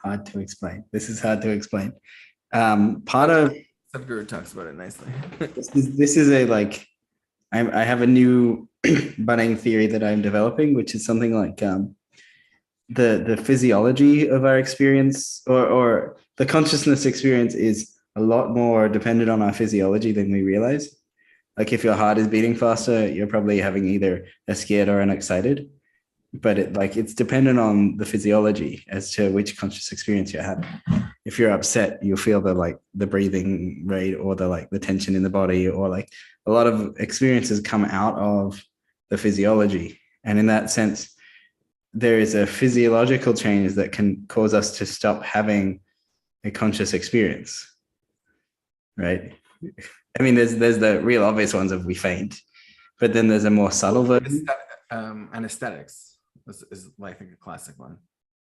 [SPEAKER 2] hard to explain. This is hard to explain. Part of
[SPEAKER 1] Sadhguru talks about it nicely.
[SPEAKER 2] this is a like, I have a new budding theory that I'm developing, which is something like the physiology of our experience or the consciousness experience is a lot more dependent on our physiology than we realize. Like if your heart is beating faster, you're probably having either a scared or an excited, but it's dependent on the physiology as to which conscious experience you're having. If you're upset, you'll feel the breathing rate or the tension in the body, or like a lot of experiences come out of the physiology. And in that sense, there is a physiological change that can cause us to stop having a conscious experience, right? I mean, there's the real obvious ones of we faint, but then there's a more subtle version.
[SPEAKER 1] Anesthetics is I think a classic one.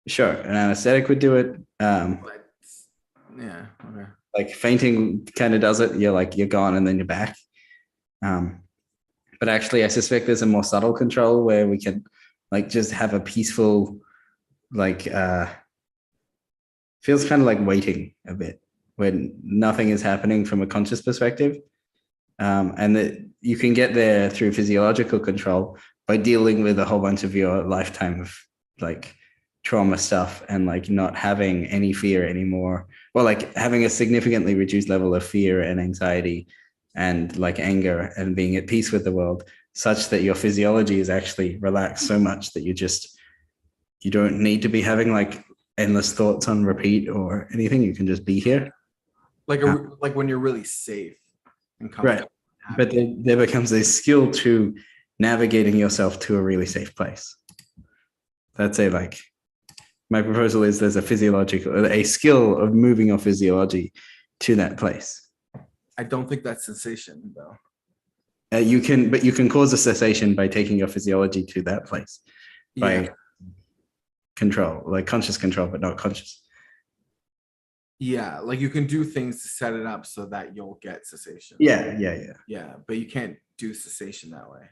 [SPEAKER 2] Sure, an anesthetic would do it.
[SPEAKER 1] Yeah, okay.
[SPEAKER 2] Like fainting kind of does it. You're gone and then you're back. But actually, I suspect there's a more subtle control where we can just have a peaceful, feels kind of like waiting a bit when nothing is happening from a conscious perspective. And that you can get there through physiological control by dealing with a whole bunch of your lifetime of trauma stuff and not having any fear anymore, or having a significantly reduced level of fear and anxiety and anger, and being at peace with the world, such that your physiology is actually relaxed so much that you don't need to be having endless thoughts on repeat or anything. You can just be here.
[SPEAKER 1] Like when you're really safe and comfortable.
[SPEAKER 2] Right. But there becomes a skill to navigating yourself to a really safe place. That's my proposal is there's a skill of moving your physiology to that place.
[SPEAKER 1] I don't think that's sensation though.
[SPEAKER 2] You can cause a cessation by taking your physiology to that place by control, conscious control, but not conscious.
[SPEAKER 1] Yeah, you can do things to set it up so that you'll get cessation.
[SPEAKER 2] Yeah,
[SPEAKER 1] but you can't do cessation that way.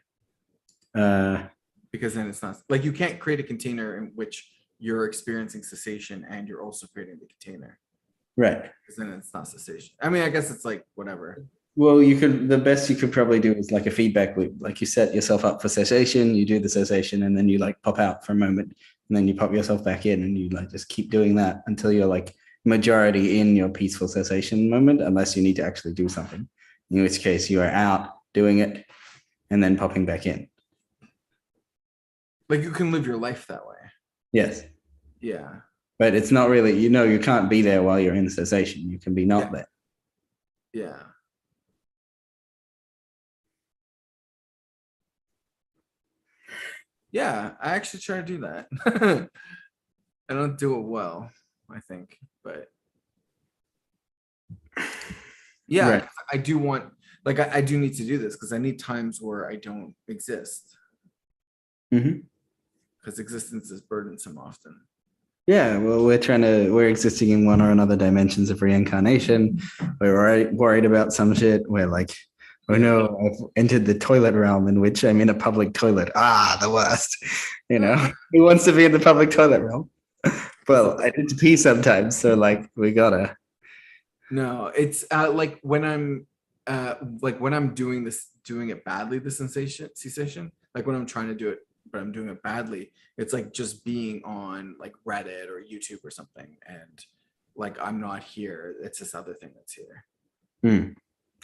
[SPEAKER 1] Because then it's not you can't create a container in which you're experiencing cessation and you're also creating the container.
[SPEAKER 2] Right.
[SPEAKER 1] Because then it's not cessation. I mean, I guess it's whatever.
[SPEAKER 2] Well, the best you could probably do is a feedback loop. You set yourself up for cessation, you do the cessation, and then you pop out for a moment, and then you pop yourself back in, and you just keep doing that until you're majority in your peaceful cessation moment, unless you need to actually do something, in which case you are out doing it and then popping back in.
[SPEAKER 1] You can live your life that way.
[SPEAKER 2] Yes.
[SPEAKER 1] Yeah.
[SPEAKER 2] But it's not really, you can't be there while you're in cessation. You can be not there.
[SPEAKER 1] Yeah. Yeah, I actually try to do that. I don't do it well, I think, but yeah, right. I do want, I do need to do this because I need times where I don't exist. Because existence is burdensome often.
[SPEAKER 2] Yeah, well, we're existing in one or another dimensions of reincarnation. We're worried about some shit. We're Oh no, I've entered the toilet realm in which I'm in a public toilet. Ah, the worst. You know, who wants to be in the public toilet realm? Well, I need to pee sometimes, so like we gotta.
[SPEAKER 1] No, it's like when I'm doing it badly, the cessation, like when I'm trying to do it, but I'm doing it badly, it's like just being on like Reddit or YouTube or something, and like I'm not here. It's this other thing that's here.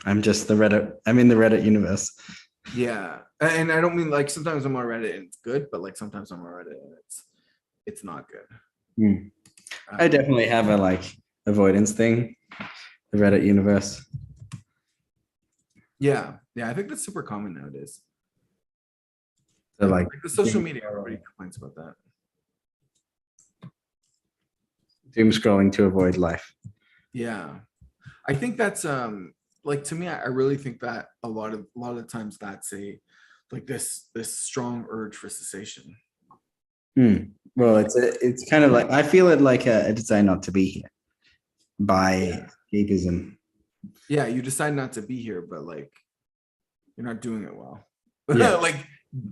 [SPEAKER 2] I'm just the Reddit. I'm in the Reddit universe.
[SPEAKER 1] Yeah, and I don't mean like sometimes I'm on Reddit and it's good, but like sometimes I'm on Reddit and it's not good.
[SPEAKER 2] I definitely have a like avoidance thing, the Reddit universe.
[SPEAKER 1] Yeah, I think that's super common nowadays.
[SPEAKER 2] So like
[SPEAKER 1] the social media, everybody complains about that.
[SPEAKER 2] doom scrolling to avoid life.
[SPEAKER 1] Yeah, I think that's like to me, I really think that a lot of times that's a like this strong urge for cessation.
[SPEAKER 2] Well, it's kind of like I feel it like a desire not to be here by escapism.
[SPEAKER 1] Yeah, you decide not to be here, but like you're not doing it well.
[SPEAKER 2] Yeah.
[SPEAKER 1] Like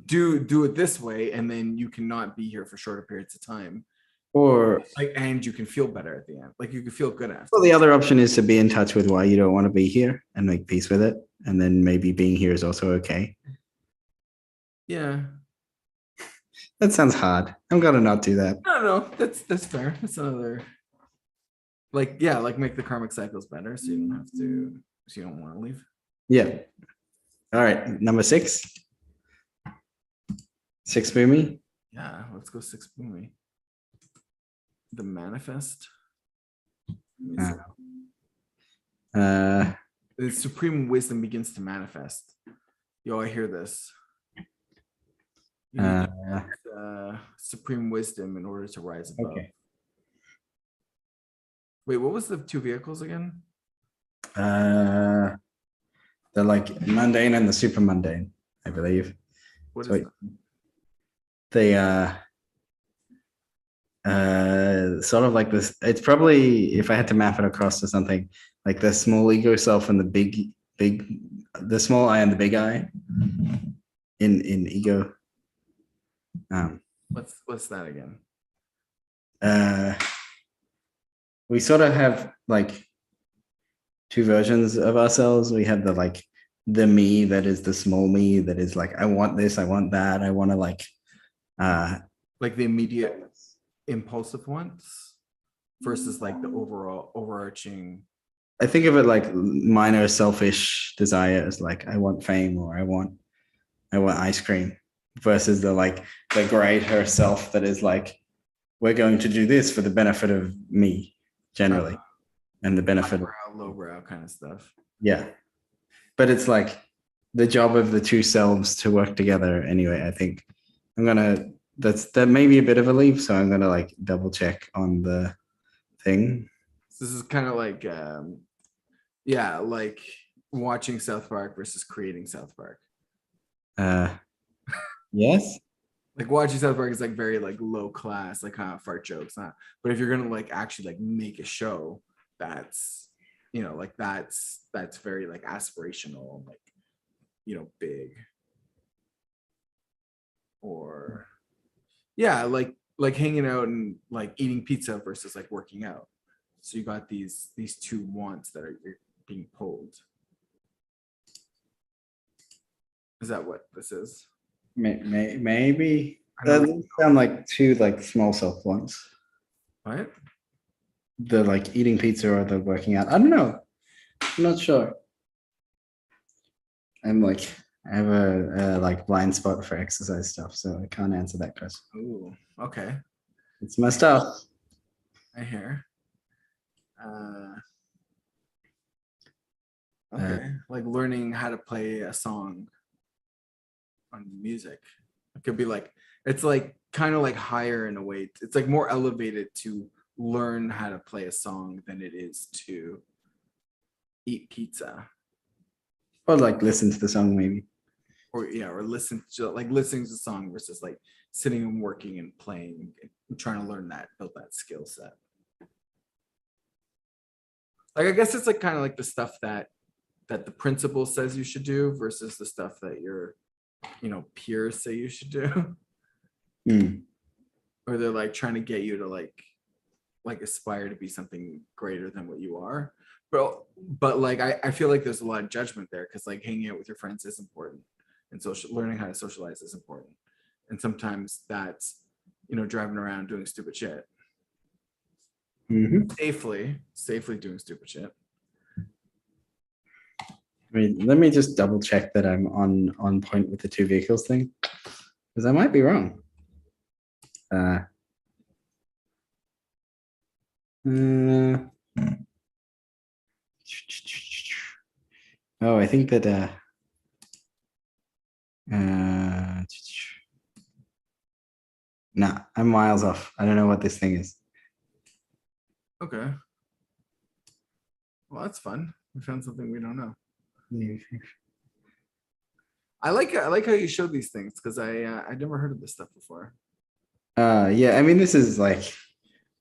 [SPEAKER 1] do it this way, and then you cannot be here for shorter periods of time.
[SPEAKER 2] Or
[SPEAKER 1] like, and you can feel better at the end. Like you can feel good after.
[SPEAKER 2] Well, the other option is to be in touch with why you don't want to be here and make peace with it, and then maybe being here is also okay.
[SPEAKER 1] Yeah.
[SPEAKER 2] That sounds hard. I'm gonna not do that.
[SPEAKER 1] No, that's fair. That's another. Like yeah, like make the karmic cycles better, so you don't have to. So you don't want to leave.
[SPEAKER 2] Yeah. All right, number 6. 6 bhumi.
[SPEAKER 1] Yeah, let's go 6 bhumi. The manifest. The supreme wisdom begins to manifest. Yo, I hear this. You need supreme wisdom in order to rise above. Okay. Wait, what was the 2 vehicles again?
[SPEAKER 2] The like mundane and the super mundane, I believe.
[SPEAKER 1] What is that?
[SPEAKER 2] They sort of like this. It's probably, if I had to map it across to something, like the small ego self and the the small I and the big I in ego.
[SPEAKER 1] What's that again?
[SPEAKER 2] We sort of have like 2 versions of ourselves. We have the me that is the small me that is like, I want this, I want that, I want to like
[SPEAKER 1] the immediate impulsive ones versus like the overall overarching.
[SPEAKER 2] I think of it like minor selfish desires, like I want fame or I want ice cream, versus the greater self that is like, we're going to do this for the benefit of me generally, and the benefit of
[SPEAKER 1] lowbrow kind of stuff.
[SPEAKER 2] Yeah, but it's like the job of the 2 selves to work together anyway. I think that may be a bit of a leap, so I'm gonna like double check on the thing.
[SPEAKER 1] This is kind of like like watching South Park versus creating South Park.
[SPEAKER 2] Yes,
[SPEAKER 1] like watching South Park is like very like low class, like kind of fart jokes, but if you're gonna like actually like make a show that's like that's very like aspirational, like big, or like hanging out and like eating pizza versus like working out. So you got these 2 wants that are being pulled. Is that what this is?
[SPEAKER 2] Maybe that sound like 2 like small self wants.
[SPEAKER 1] What?
[SPEAKER 2] The like eating pizza or the working out. I don't know. I'm not sure. I have a like blind spot for exercise stuff, so I can't answer that question.
[SPEAKER 1] Ooh, okay.
[SPEAKER 2] It's my stuff.
[SPEAKER 1] I hear. Okay, like learning how to play a song on music. It could be like, it's like kind of like higher in a way. It's like more elevated to learn how to play a song than it is to eat pizza.
[SPEAKER 2] Or like listen to the song maybe.
[SPEAKER 1] Or listening to the song versus like sitting and working and playing and trying to build that skill set. Like I guess it's like kind of like the stuff that that the principle says you should do versus the stuff that your, peers say you should do. Or they're like trying to get you to like aspire to be something greater than what you are. But like I feel like there's a lot of judgment there, because like hanging out with your friends is important, and learning how to socialize is important. And sometimes that's, driving around doing stupid shit. Safely doing stupid shit.
[SPEAKER 2] Let me just double check that I'm on point with the two vehicles thing, because I might be wrong. Oh, I think that nah, I'm miles off. I don't know what this thing is.
[SPEAKER 1] Okay. Well, that's fun. We found something we don't know. I like how you show these things, because I never heard of this stuff before.
[SPEAKER 2] Yeah, I mean, this is like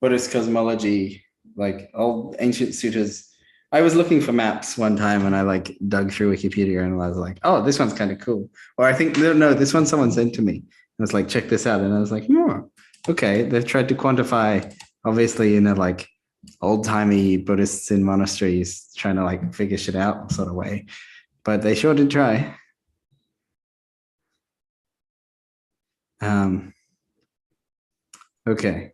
[SPEAKER 2] Buddhist cosmology, like old ancient sutras. I was looking for maps one time and I like dug through Wikipedia and I was like, oh, this one's kind of cool. Or I think, no, this one someone sent to me. I was like, check this out. And I was like, oh, okay. They've tried to quantify, obviously in a like old-timey Buddhists in monasteries trying to like figure shit out sort of way. But they sure did try. Okay.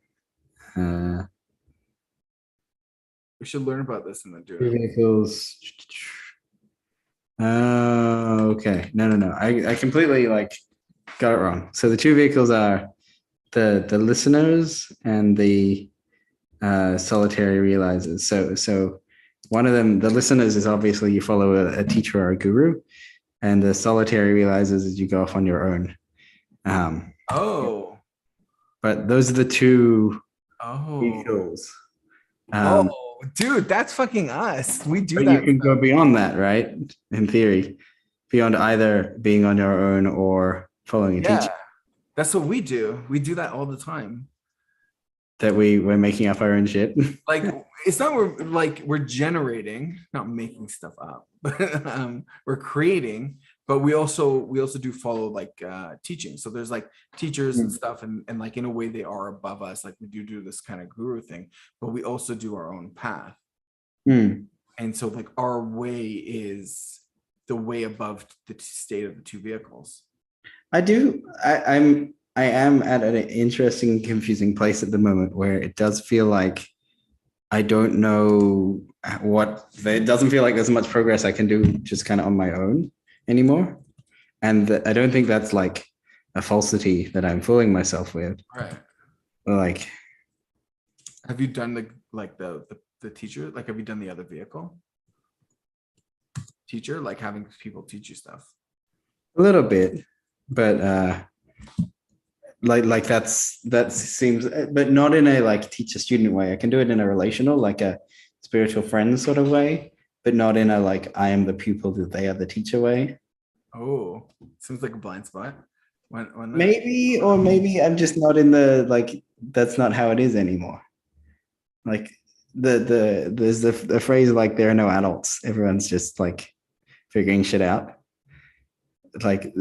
[SPEAKER 1] We should learn about this and then do it.
[SPEAKER 2] Vehicles. Okay. No. I completely like got it wrong. So the two vehicles are the listeners and the solitary realizers. So one of them, the listeners, is obviously you follow a teacher or a guru, and the solitary realizers is you go off on your own. But those are the two vehicles.
[SPEAKER 1] Dude, that's fucking us. We do
[SPEAKER 2] but
[SPEAKER 1] that.
[SPEAKER 2] You can go beyond that, right? In theory, beyond either being on your own or following a teacher.
[SPEAKER 1] That's what we do. We do that all the time.
[SPEAKER 2] That we're making up our own shit.
[SPEAKER 1] Like, it's not we're generating, not making stuff up, but we're creating. But we also do follow like teaching. So there's like teachers and stuff, and like in a way they are above us. Like we do this kind of guru thing, but we also do our own path. And so like our way is the way above the state of the two vehicles. I
[SPEAKER 2] am at an interesting, confusing place at the moment where it does feel like I don't know it doesn't feel like there's much progress I can do just kind of on my own anymore. And I don't think that's like a falsity that I'm fooling myself with.
[SPEAKER 1] Right.
[SPEAKER 2] Like,
[SPEAKER 1] have you done the teacher? Like, have you done the other vehicle? Teacher, like having people teach you stuff?
[SPEAKER 2] A little bit, but like that seems, but not in a like teacher student way. I can do it in a relational, like a spiritual friend sort of way, but not in a like I am the pupil that they are the teacher way.
[SPEAKER 1] Oh, seems like a blind spot.
[SPEAKER 2] Maybe I'm just not in the like, that's not how it is anymore. Like there's the phrase like there are no adults. Everyone's just like figuring shit out. Like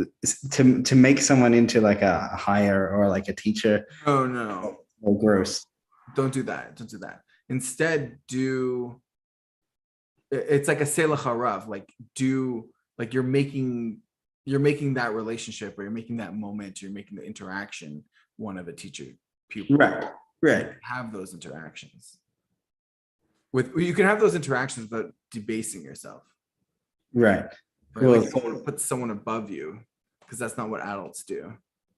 [SPEAKER 2] to make someone into like a higher or like a teacher.
[SPEAKER 1] Oh no.
[SPEAKER 2] Or gross.
[SPEAKER 1] Don't do that. Instead, it's like a selach harav, like you're making that relationship, or you're making that moment, you're making the interaction one of a teacher pupil.
[SPEAKER 2] Right.
[SPEAKER 1] Have those interactions. You can have those interactions without debasing yourself.
[SPEAKER 2] Right.
[SPEAKER 1] Well, like someone puts someone above you, because that's not what adults do,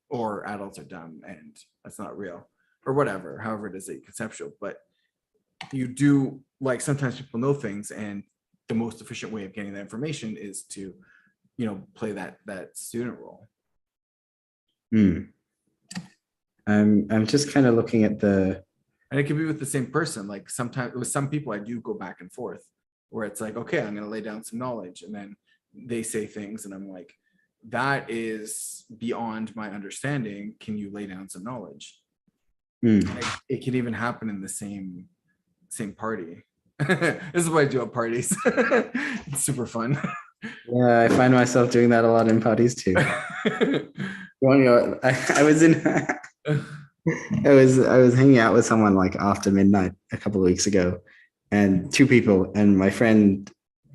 [SPEAKER 1] or adults are dumb and that's not real, or whatever, however it is that you conceptual. But you do, like, sometimes people know things, and the most efficient way of getting that information is to, play that student role.
[SPEAKER 2] I'm just kind of looking at
[SPEAKER 1] and it can be with the same person. Like sometimes with some people I do go back and forth, where it's like, okay, I'm going to lay down some knowledge, and then they say things and I'm like, that is beyond my understanding. Can you lay down some knowledge? It can even happen in the same party. This is what I do at parties. It's super fun.
[SPEAKER 2] Yeah, I find myself doing that a lot in parties too. I was in I was hanging out with someone like after midnight a couple of weeks ago, and two people, and my friend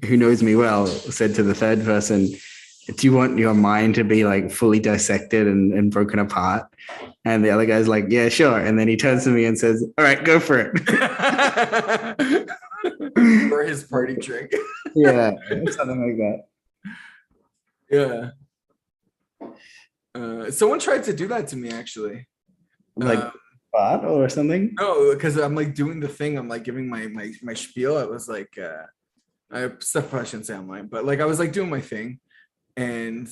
[SPEAKER 2] who knows me well said to the third person, do you want your mind to be like fully dissected and broken apart? And the other guy's like, yeah, sure. And then he turns to me and says, all right, go for it.
[SPEAKER 1] Or his party trick.
[SPEAKER 2] Yeah, something like
[SPEAKER 1] that. Yeah. Someone tried to do that to me, actually.
[SPEAKER 2] Like bot or something?
[SPEAKER 1] No, because I'm like doing the thing. I'm like giving my spiel. It was like, stuff I shouldn't say online, but like I was like doing my thing. And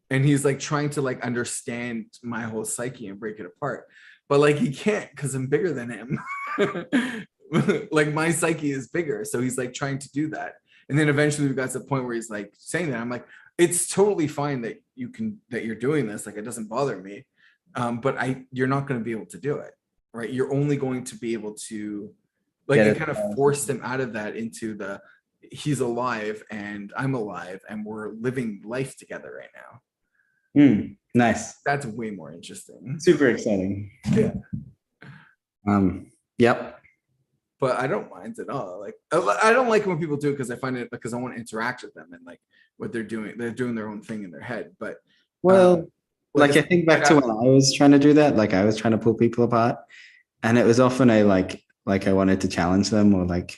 [SPEAKER 1] he's like trying to like understand my whole psyche and break it apart, but like he can't because I'm bigger than him. Like my psyche is bigger, so he's like trying to do that, and then eventually we got to the point where he's like saying that I'm like, it's totally fine that you're doing this, like it doesn't bother me, but you're not going to be able to do it, right? You're only going to be able to like it kind of forced him out of that into the he's alive and I'm alive and we're living life together right now.
[SPEAKER 2] Nice.
[SPEAKER 1] That's way more interesting.
[SPEAKER 2] Super exciting.
[SPEAKER 1] Yeah.
[SPEAKER 2] Yep.
[SPEAKER 1] But I don't mind at all. Like I don't like when people do it because I find it because I want to interact with them and like what they're doing their own thing in their head. But
[SPEAKER 2] like I think back to when I was trying to do that, like I was trying to pull people apart, and it was often a like I wanted to challenge them or like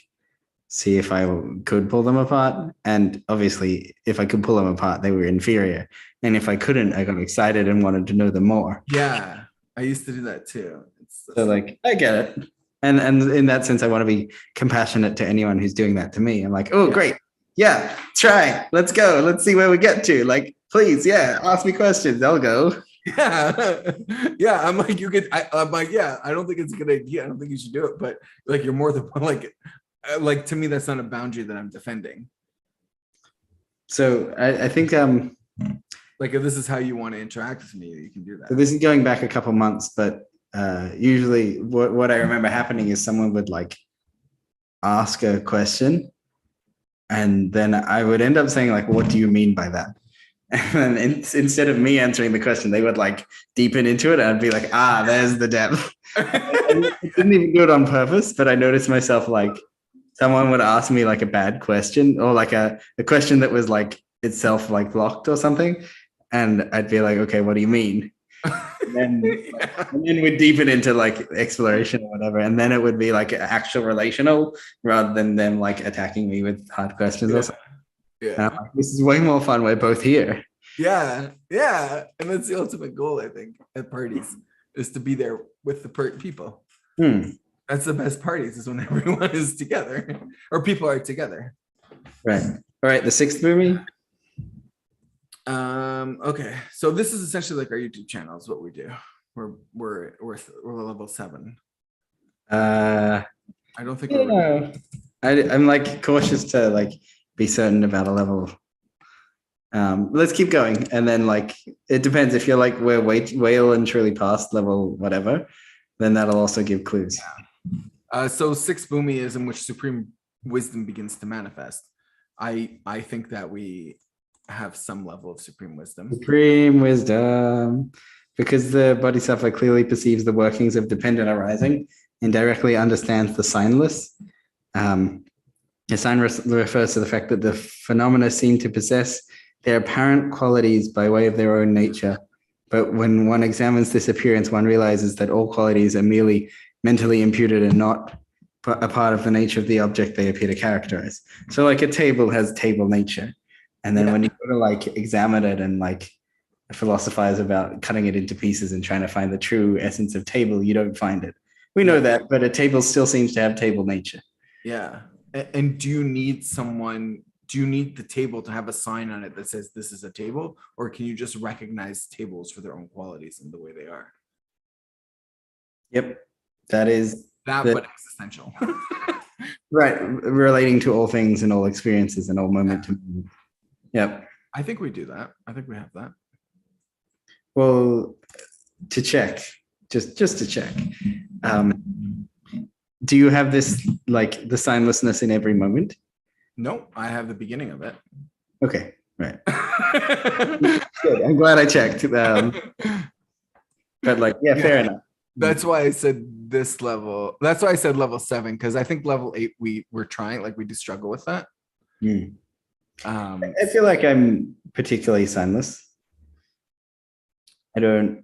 [SPEAKER 2] see if I could pull them apart. And obviously, if I could pull them apart, they were inferior. And if I couldn't, I got excited and wanted to know them more.
[SPEAKER 1] Yeah, I used to do that too.
[SPEAKER 2] So like, I get it. And in that sense, I want to be compassionate to anyone who's doing that to me. I'm like, oh, great. Yeah, try. Let's go. Let's see where we get to. Like, please, ask me questions. I'll go.
[SPEAKER 1] Yeah. Yeah. I'm like, I'm like, yeah, I don't think it's a good idea. I don't think you should do it. But like, you're more than like to me, that's not a boundary that I'm defending.
[SPEAKER 2] So I think
[SPEAKER 1] like if this is how you want to interact with me, you can do that.
[SPEAKER 2] So this is going back a couple months, but usually what I remember happening is someone would like ask a question, and then I would end up saying like, what do you mean by that? And then instead of me answering the question, they would like deepen into it. And I'd be like, there's the depth. I didn't even do it on purpose, but I noticed myself like someone would ask me like a bad question or like a question that was like itself like blocked or something. And I'd be like, okay, what do you mean? And then we'd deepen into like exploration or whatever. And then it would be like actual relational rather than them like attacking me with hard questions or something. Yeah. Like, this is way more fun. We're both here.
[SPEAKER 1] Yeah. Yeah. And that's the ultimate goal, I think, at parties is to be there with the people. That's the best parties is when everyone is together or people are together.
[SPEAKER 2] Right. All right. The sixth bhumi.
[SPEAKER 1] Okay. So this is essentially like our YouTube channel is what we do. We're level 7.
[SPEAKER 2] I
[SPEAKER 1] don't think
[SPEAKER 2] I'm like cautious to like be certain about a level. Let's keep going. And then like, it depends if you're like, we're well and truly past level, whatever, then that'll also give clues.
[SPEAKER 1] So 6 bhumi is in which supreme wisdom begins to manifest. I think that we have some level of supreme wisdom.
[SPEAKER 2] Supreme wisdom, because the bodhisattva clearly perceives the workings of dependent arising and directly understands the signless. The sign refers to the fact that the phenomena seem to possess their apparent qualities by way of their own nature. But when one examines this appearance, one realizes that all qualities are merely mentally imputed and not a part of the nature of the object they appear to characterize. So like a table has table nature. And then when you go to like examine it and like philosophize about cutting it into pieces and trying to find the true essence of table, you don't find it. We know that, but a table still seems to have table nature.
[SPEAKER 1] Yeah. And do you need the table to have a sign on it that says this is a table, or can you just recognize tables for their own qualities and the way they are?
[SPEAKER 2] Yep. That is
[SPEAKER 1] but existential.
[SPEAKER 2] Right. Relating to all things and all experiences and all moment to moment. Yep.
[SPEAKER 1] I think we do that. I think we have that.
[SPEAKER 2] Well, to check, just to check. do you have this, like the signlessness in every moment?
[SPEAKER 1] No, I have the beginning of it.
[SPEAKER 2] Okay, right. Good. I'm glad I checked. But like, yeah, fair enough.
[SPEAKER 1] That's why I said this level. That's why I said level 7, because I think level 8 we're trying, like we do struggle with that.
[SPEAKER 2] I feel like I'm particularly signless. I don't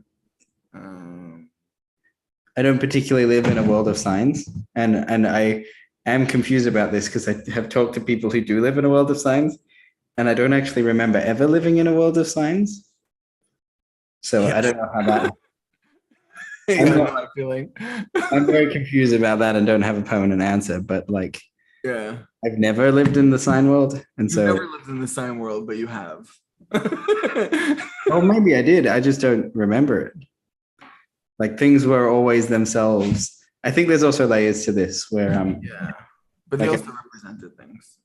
[SPEAKER 2] particularly live in a world of signs, and I am confused about this because I have talked to people who do live in a world of signs, and I don't actually remember ever living in a world of signs. So I don't know how that.
[SPEAKER 1] I'm feeling.
[SPEAKER 2] I'm very confused about that and don't have a permanent answer. But like,
[SPEAKER 1] yeah,
[SPEAKER 2] I've never lived in the sign world, and
[SPEAKER 1] you've never lived in the sign world, but you have.
[SPEAKER 2] Oh, maybe I did. I just don't remember it. Like things were always themselves. I think there's also layers to this where
[SPEAKER 1] yeah, but they also represented things.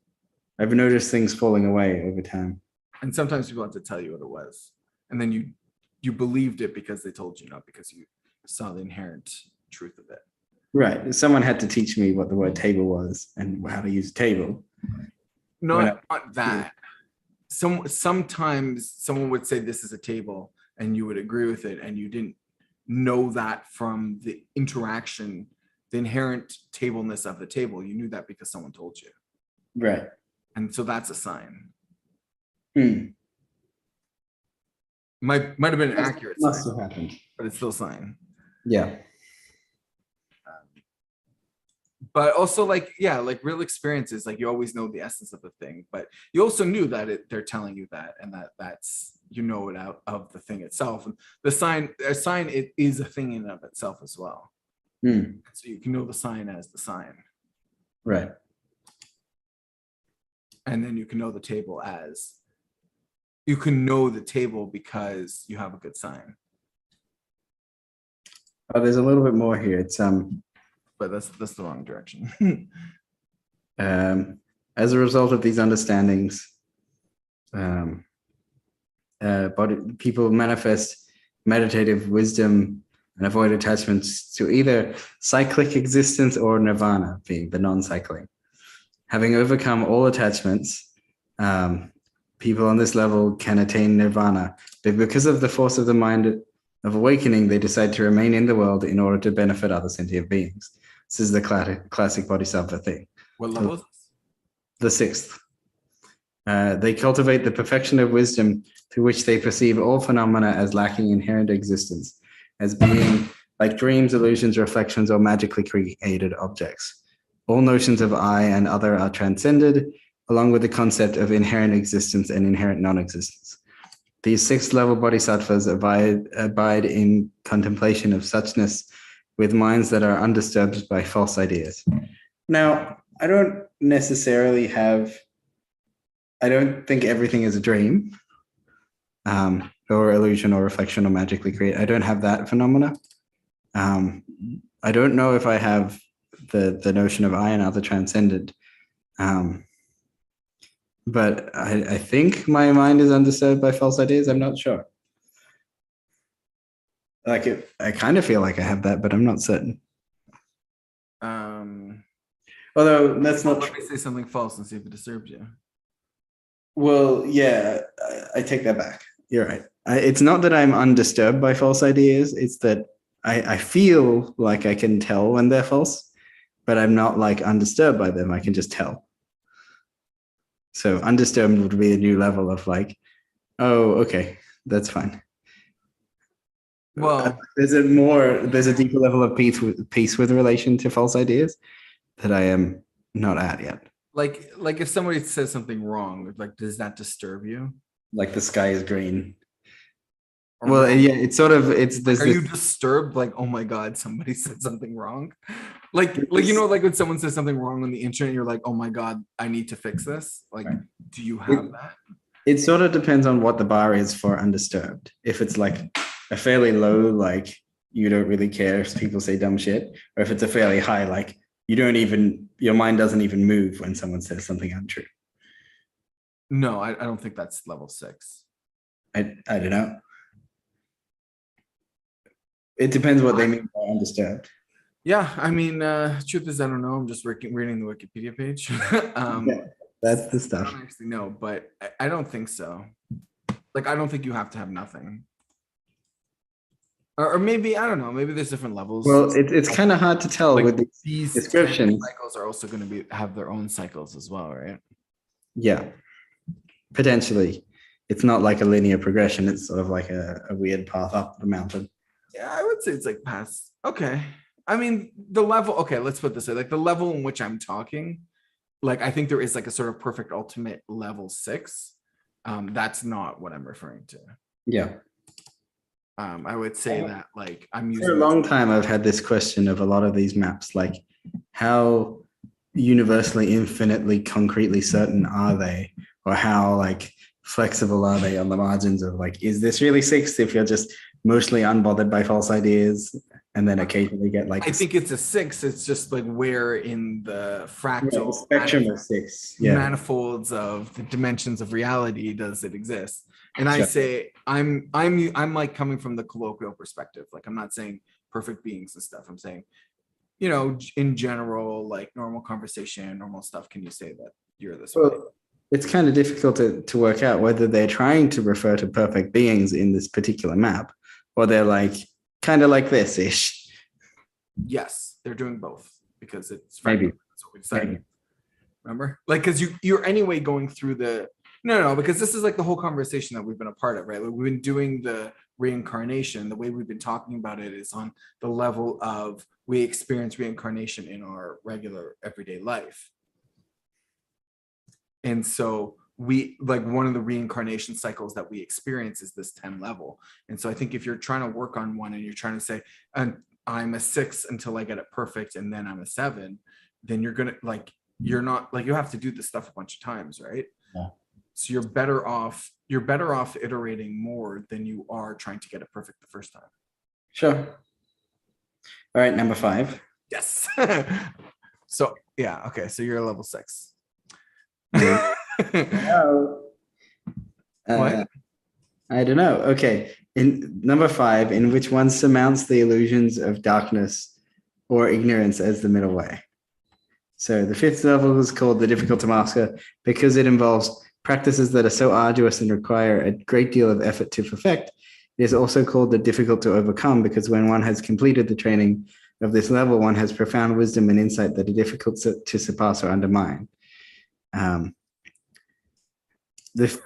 [SPEAKER 2] I've noticed things falling away over time.
[SPEAKER 1] And sometimes people have to tell you what it was, and then you believed it because they told you, not because you saw the inherent truth of it.
[SPEAKER 2] Right. Someone had to teach me what the word table was and how to use a table.
[SPEAKER 1] Not that. Sometimes someone would say this is a table and you would agree with it, and you didn't know that from the interaction, the inherent tableness of the table. You knew that because someone told you.
[SPEAKER 2] Right.
[SPEAKER 1] And so that's a sign.
[SPEAKER 2] Hmm.
[SPEAKER 1] Might have been an accurate
[SPEAKER 2] Must
[SPEAKER 1] sign,
[SPEAKER 2] have happened.
[SPEAKER 1] but it's still a sign.
[SPEAKER 2] Yeah.
[SPEAKER 1] But also, like, yeah, like real experiences, like you always know the essence of the thing, but you also knew that they're telling you that, and that's, you know, it out of the thing itself. And a sign, it is a thing in and of itself as well.
[SPEAKER 2] Hmm.
[SPEAKER 1] So you can know the sign as the sign.
[SPEAKER 2] Right.
[SPEAKER 1] And then you can know the table as, you can know the table because you have a good sign.
[SPEAKER 2] Oh, there's a little bit more here. It's
[SPEAKER 1] But that's the wrong direction.
[SPEAKER 2] as a result of these understandings, people manifest meditative wisdom and avoid attachments to either cyclic existence or nirvana, being the non-cycling. Having overcome all attachments, people on this level can attain nirvana, but because of the force of the mind of awakening, they decide to remain in the world in order to benefit other sentient beings. This is the classic bodhisattva thing.
[SPEAKER 1] What level is this?
[SPEAKER 2] The 6th. They cultivate the perfection of wisdom through which they perceive all phenomena as lacking inherent existence, as being like dreams, illusions, reflections, or magically created objects. All notions of I and other are transcended, along with the concept of inherent existence and inherent non-existence. These 6th level bodhisattvas abide in contemplation of suchness with minds that are undisturbed by false ideas. Now, I don't necessarily I don't think everything is a dream, or illusion or reflection or magically create. I don't have that phenomena. I don't know if I have the notion of I and other transcended. But I think my mind is undisturbed by false ideas. I'm not sure. Like I kind of feel like I have that, but I'm not certain. Although that's not.
[SPEAKER 1] Let me say something false and see if it disturbs you.
[SPEAKER 2] Well, yeah, I take that back. You're right. It's not that I'm undisturbed by false ideas. It's that I feel like I can tell when they're false, but I'm not like undisturbed by them. I can just tell. So undisturbed would be a new level of like, oh, okay, that's fine.
[SPEAKER 1] Well,
[SPEAKER 2] there's a deeper level of peace with relation to false ideas that I am not at yet.
[SPEAKER 1] Like if somebody says something wrong, like, does that disturb you?
[SPEAKER 2] Like the sky is green.
[SPEAKER 1] Or
[SPEAKER 2] well,
[SPEAKER 1] wrong?
[SPEAKER 2] Yeah, it's sort of, it's this.
[SPEAKER 1] Are you disturbed? Like, oh my God, somebody said something wrong. Like, you know, like when someone says something wrong on the internet, you're like, oh my God, I need to fix this. Like, right. Do you have that?
[SPEAKER 2] It sort of depends on what the bar is for undisturbed. If it's like a fairly low, like you don't really care if people say dumb shit, or if it's a fairly high, like your mind doesn't even move when someone says something untrue.
[SPEAKER 1] No, I don't think that's level 6.
[SPEAKER 2] I don't know. It depends what they mean by undisturbed.
[SPEAKER 1] Yeah, I mean, truth is, I don't know. I'm just reading the Wikipedia page.
[SPEAKER 2] Yeah, that's the
[SPEAKER 1] I
[SPEAKER 2] stuff.
[SPEAKER 1] don't actually know, but I don't think so. Like, I don't think you have to have nothing. Or maybe, I don't know, maybe there's different levels.
[SPEAKER 2] Well, it's kind of hard to tell
[SPEAKER 1] Like
[SPEAKER 2] with the
[SPEAKER 1] these 10
[SPEAKER 2] descriptions.
[SPEAKER 1] cycles are also going to have their own cycles as well, right?
[SPEAKER 2] Yeah, potentially. It's not like a linear progression. It's sort of like a weird path up the mountain.
[SPEAKER 1] Yeah, I would say it's like past. Okay. I mean, the level, okay, let's put this way, like the level in which I'm talking, like I think there is like a sort of perfect ultimate level 6. That's not what I'm referring to.
[SPEAKER 2] Yeah.
[SPEAKER 1] I would say that like I'm
[SPEAKER 2] For a
[SPEAKER 1] using
[SPEAKER 2] long time, I've had this question of a lot of these maps, like how universally, infinitely, concretely certain are they? Or how like flexible are they on the margins of like, is this really 6 if you're just mostly unbothered by false ideas and then occasionally get like
[SPEAKER 1] I think it's a 6. It's just like where in the fractal
[SPEAKER 2] the spectrum of 6. Yeah.
[SPEAKER 1] manifolds of the dimensions of reality does it exist? And I
[SPEAKER 2] Sure.
[SPEAKER 1] say I'm like coming from the colloquial perspective. Like I'm not saying perfect beings and stuff. I'm saying, you know, in general, like normal conversation, normal stuff. Can you say that you're this way?
[SPEAKER 2] Well, it's kind of difficult to work out whether they're trying to refer to perfect beings in this particular map, or they're like kind of like this ish.
[SPEAKER 1] Yes, they're doing both because it's
[SPEAKER 2] Maybe.
[SPEAKER 1] That's what we decided.
[SPEAKER 2] Maybe.
[SPEAKER 1] Remember, like, because you're anyway going through the no, because this is like the whole conversation that we've been a part of, right? Like we've been doing the reincarnation. The way we've been talking about it is on the level of we experience reincarnation in our regular everyday life. And so we like one of the reincarnation cycles that we experience is this 10 level. And so I think if you're trying to work on one and you're trying to say, and I'm a 6 until I get it perfect, and then I'm a 7, then you're gonna like you're not like you have to do this stuff a bunch of times, right?
[SPEAKER 2] Yeah.
[SPEAKER 1] So you're better off iterating more than you are trying to get it perfect the first time.
[SPEAKER 2] Sure. All right, number 5.
[SPEAKER 1] Yes. So yeah, okay. So you're a level 6. What?
[SPEAKER 2] I don't know. Okay. In number 5, in which one surmounts the illusions of darkness or ignorance as the middle way. So the 5th level is called the difficult to master because it involves practices that are so arduous and require a great deal of effort to perfect. It is also called the difficult to overcome because when one has completed the training of this level, one has profound wisdom and insight that are difficult to surpass or undermine. The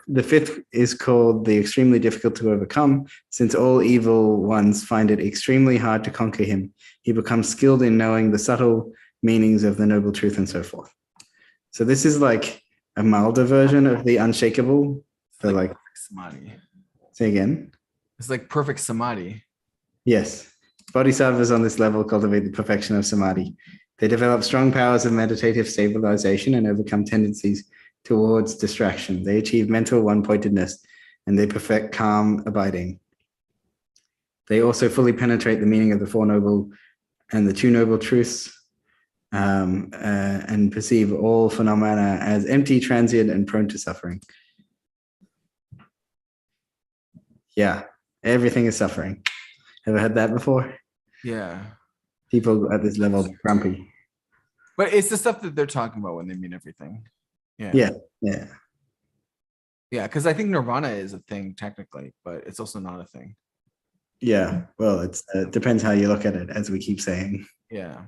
[SPEAKER 2] 5th is called the extremely difficult to overcome. Since all evil ones find it extremely hard to conquer him, he becomes skilled in knowing the subtle meanings of the noble truth and so forth. So this is like a milder version of the unshakable. So like
[SPEAKER 1] samadhi.
[SPEAKER 2] Say again.
[SPEAKER 1] It's like perfect samadhi.
[SPEAKER 2] Yes. Bodhisattvas on this level cultivate the perfection of samadhi. They develop strong powers of meditative stabilization and overcome tendencies towards distraction. They achieve mental one-pointedness and they perfect calm abiding. They also fully penetrate the meaning of the 4 noble and the 2 noble truths and perceive all phenomena as empty, transient, and prone to suffering. Yeah, everything is suffering. Ever heard that before?
[SPEAKER 1] Yeah.
[SPEAKER 2] People at this level are grumpy.
[SPEAKER 1] But it's the stuff that they're talking about when they mean everything. Yeah.
[SPEAKER 2] Yeah. Yeah.
[SPEAKER 1] Yeah, because I think nirvana is a thing technically, but it's also not a thing.
[SPEAKER 2] Yeah. Well, it depends how you look at it, as we keep saying.
[SPEAKER 1] Yeah.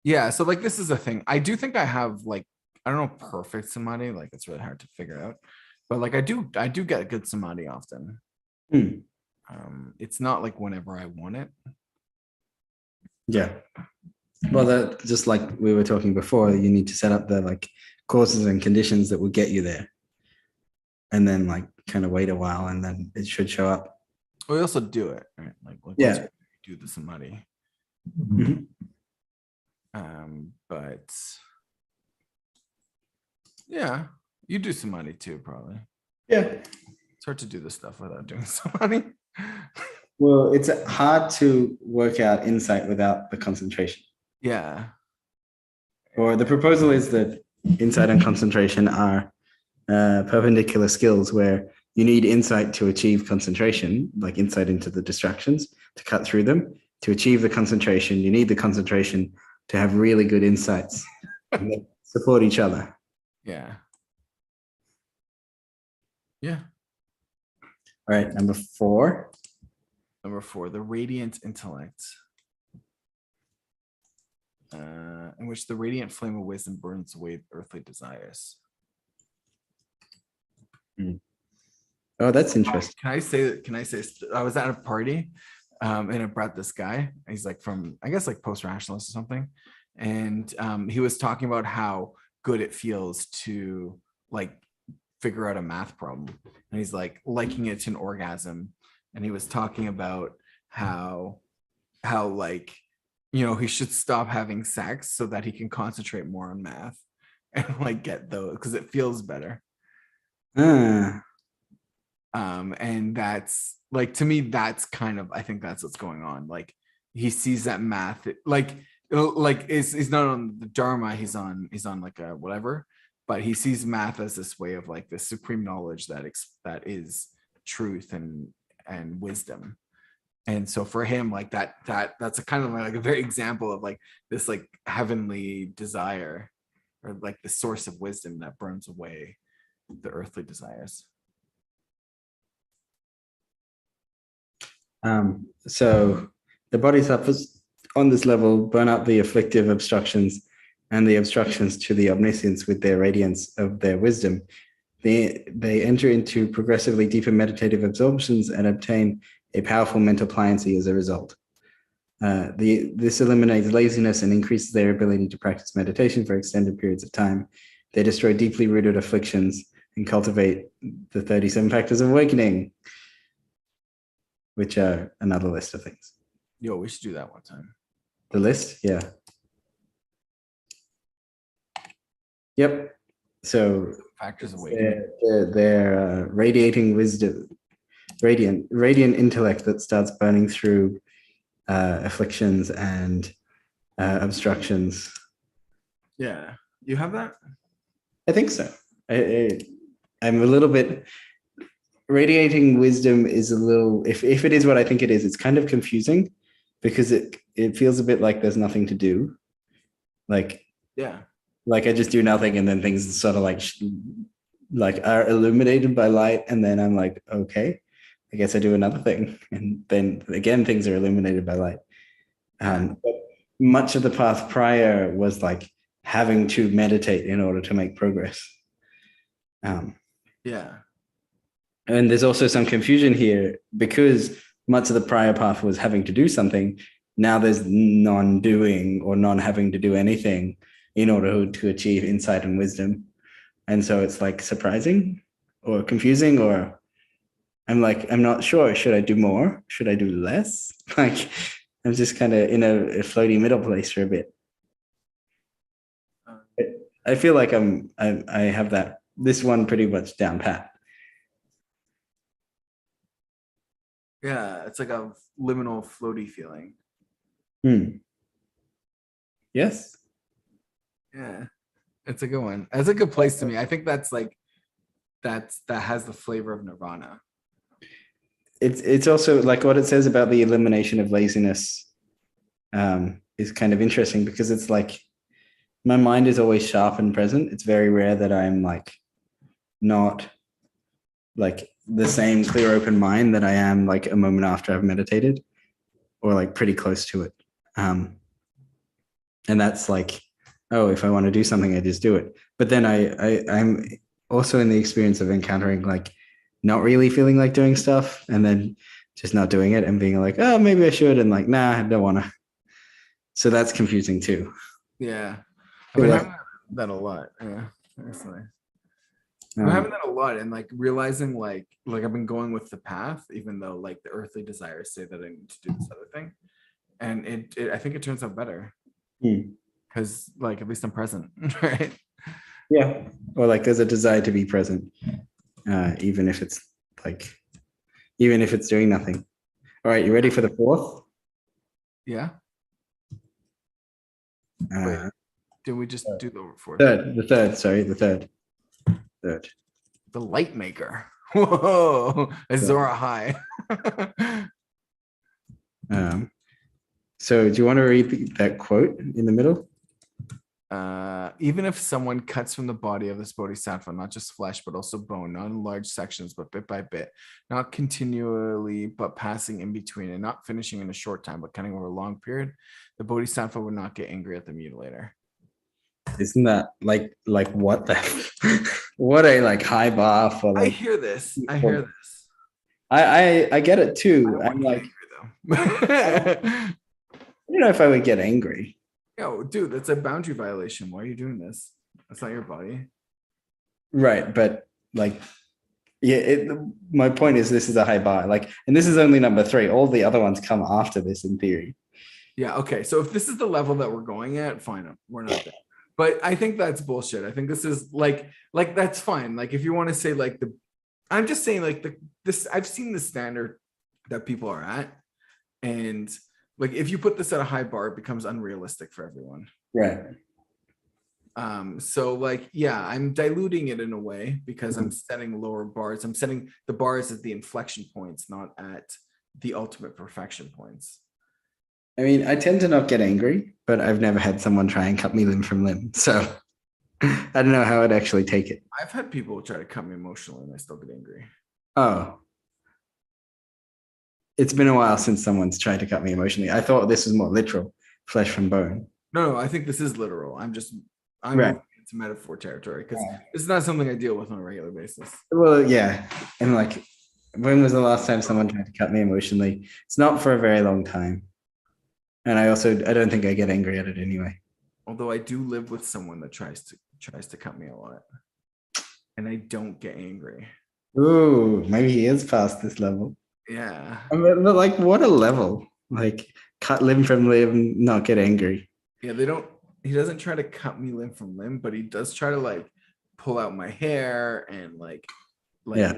[SPEAKER 1] Yeah, so like this is a thing. I do think I have like, I don't know, perfect samadhi. Like it's really hard to figure out. But like I do get good samadhi often. It's not like whenever I want it.
[SPEAKER 2] Yeah. Well, that just like we were talking before, you need to set up the like causes and conditions that will get you there. And then like kind of wait a while and then it should show up.
[SPEAKER 1] We also do it, right? Like
[SPEAKER 2] yeah,
[SPEAKER 1] do the samadhi.
[SPEAKER 2] Mm-hmm.
[SPEAKER 1] But yeah, you do samadhi too, probably.
[SPEAKER 2] Yeah.
[SPEAKER 1] It's hard to do this stuff without doing samadhi.
[SPEAKER 2] Well, it's hard to work out insight without the concentration.
[SPEAKER 1] Yeah.
[SPEAKER 2] Or the proposal is that insight and concentration are perpendicular skills where you need insight to achieve concentration, like insight into the distractions to cut through them. To achieve the concentration, you need the concentration to have really good insights and they support each other.
[SPEAKER 1] Yeah. Yeah.
[SPEAKER 2] All right, number 4.
[SPEAKER 1] Number 4, the radiant intellect, in which the radiant flame of wisdom burns away earthly desires.
[SPEAKER 2] Oh, that's interesting.
[SPEAKER 1] Can I say I was at a party and I brought this guy. He's like from, I guess, like post-rationalist or something. And he was talking about how good it feels to like figure out a math problem. And he's like liking it to an orgasm. And he was talking about how like, you know, he should stop having sex so that he can concentrate more on math and like get those, because it feels better. And that's like, to me, that's kind of, I think that's what's going on. Like he sees that math, like is not on the Dharma, he's on like a whatever, but he sees math as this way of like the supreme knowledge that is truth and wisdom. And so for him, like that's a kind of like a very example of like this like heavenly desire, or like the source of wisdom that burns away the earthly desires.
[SPEAKER 2] So the bodhisattvas on this level burn up the afflictive obstructions and the obstructions to the omniscience with their radiance of their wisdom. They enter into progressively deeper meditative absorptions and obtain a powerful mental pliancy as a result. This eliminates laziness and increases their ability to practice meditation for extended periods of time. They destroy deeply rooted afflictions and cultivate the 37 factors of awakening, which are another list of things.
[SPEAKER 1] Yo, we should do that one time.
[SPEAKER 2] The list? Yeah. Yep. So
[SPEAKER 1] factors of awakening.
[SPEAKER 2] They're radiating wisdom, radiant intellect that starts burning through afflictions and obstructions.
[SPEAKER 1] Yeah. You have that?
[SPEAKER 2] I think so. I'm a little bit. Radiating wisdom is a little, if it is what I think it is, it's kind of confusing because it feels a bit like there's nothing to do. Like,
[SPEAKER 1] yeah,
[SPEAKER 2] like I just do nothing and then things sort of like are illuminated by light, and then I'm like, okay, I guess I do another thing, and then again things are illuminated by light. But much of the path prior was like having to meditate in order to make progress.
[SPEAKER 1] Yeah.
[SPEAKER 2] And there's also some confusion here because much of the prior path was having to do something. Now there's non-doing or non-having to do anything in order to achieve insight and wisdom. And so it's like surprising or confusing, or I'm like, I'm not sure. Should I do more? Should I do less? Like, I'm just kind of in a floaty middle place for a bit. I feel like I have this one pretty much down pat.
[SPEAKER 1] Yeah, it's like a liminal floaty feeling.
[SPEAKER 2] Yes.
[SPEAKER 1] Yeah, it's a good one. That's a good place to me. I think that's like that has the flavor of nirvana.
[SPEAKER 2] It's also like what it says about the elimination of laziness is kind of interesting, because it's like my mind is always sharp and present. It's very rare that I'm like not like the same clear open mind that I am like a moment after I've meditated, or like pretty close to it. And that's like, oh, if I want to do something, I just do it. But then I'm also in the experience of encountering like not really feeling like doing stuff, and then just not doing it and being like, oh, maybe I should, and like, nah, I don't want to. So that's confusing too.
[SPEAKER 1] Yeah, I've been having that a lot. Yeah, that's nice. I'm having that a lot, and like realizing like I've been going with the path, even though like the earthly desires say that I need to do this other thing, and it I think it turns out better because like at least I'm present, right?
[SPEAKER 2] Yeah, or like there's a desire to be present, even if it's doing nothing. All right, you ready for the fourth?
[SPEAKER 1] Yeah. Wait, did we just do the fourth?
[SPEAKER 2] The third. The light maker.
[SPEAKER 1] Whoa, Azora High.
[SPEAKER 2] So do you want to read that quote in the middle?
[SPEAKER 1] Even if someone cuts from the body of this bodhisattva, not just flesh, but also bone, not in large sections, but bit by bit, not continually, but passing in between, and not finishing in a short time, but cutting over a long period, the bodhisattva would not get angry at the mutilator.
[SPEAKER 2] Isn't that like what the what a like high bar for like
[SPEAKER 1] I hear this. I hear this.
[SPEAKER 2] I get it too. I'm like,
[SPEAKER 1] angry, though.
[SPEAKER 2] I don't know if I would get angry.
[SPEAKER 1] Yo, dude, that's a boundary violation. Why are you doing this? That's not your body.
[SPEAKER 2] Right, but like, yeah, my point is this is a high bar. Like, and this is only number 3. All the other ones come after this in theory.
[SPEAKER 1] Yeah, okay. So if this is the level that we're going at, fine. We're not there. But I think that's bullshit. I think this is like that's fine. Like if you want to say like I'm just saying like this, I've seen the standard that people are at. And like if you put this at a high bar, it becomes unrealistic for everyone.
[SPEAKER 2] Right.
[SPEAKER 1] So like, yeah, I'm diluting it in a way because I'm setting lower bars. I'm setting the bars at the inflection points, not at the ultimate perfection points.
[SPEAKER 2] I mean, I tend to not get angry, but I've never had someone try and cut me limb from limb. So I don't know how I'd actually take it.
[SPEAKER 1] I've had people try to cut me emotionally and I still get angry.
[SPEAKER 2] Oh. It's been a while since someone's tried to cut me emotionally. I thought this was more literal, flesh from bone.
[SPEAKER 1] No, I think this is literal. I'm
[SPEAKER 2] right.
[SPEAKER 1] It's metaphor territory because it's not something I deal with on a regular basis.
[SPEAKER 2] Well, yeah. And like, when was the last time someone tried to cut me emotionally? It's not for a very long time. And I don't think I get angry at it anyway.
[SPEAKER 1] Although I do live with someone that tries to cut me a lot. And I don't get angry.
[SPEAKER 2] Ooh, maybe he is past this level.
[SPEAKER 1] Yeah.
[SPEAKER 2] I mean, but like, what a level. Like, cut limb from limb, not get angry.
[SPEAKER 1] Yeah, he doesn't try to cut me limb from limb, but he does try to like pull out my hair and like
[SPEAKER 2] yeah.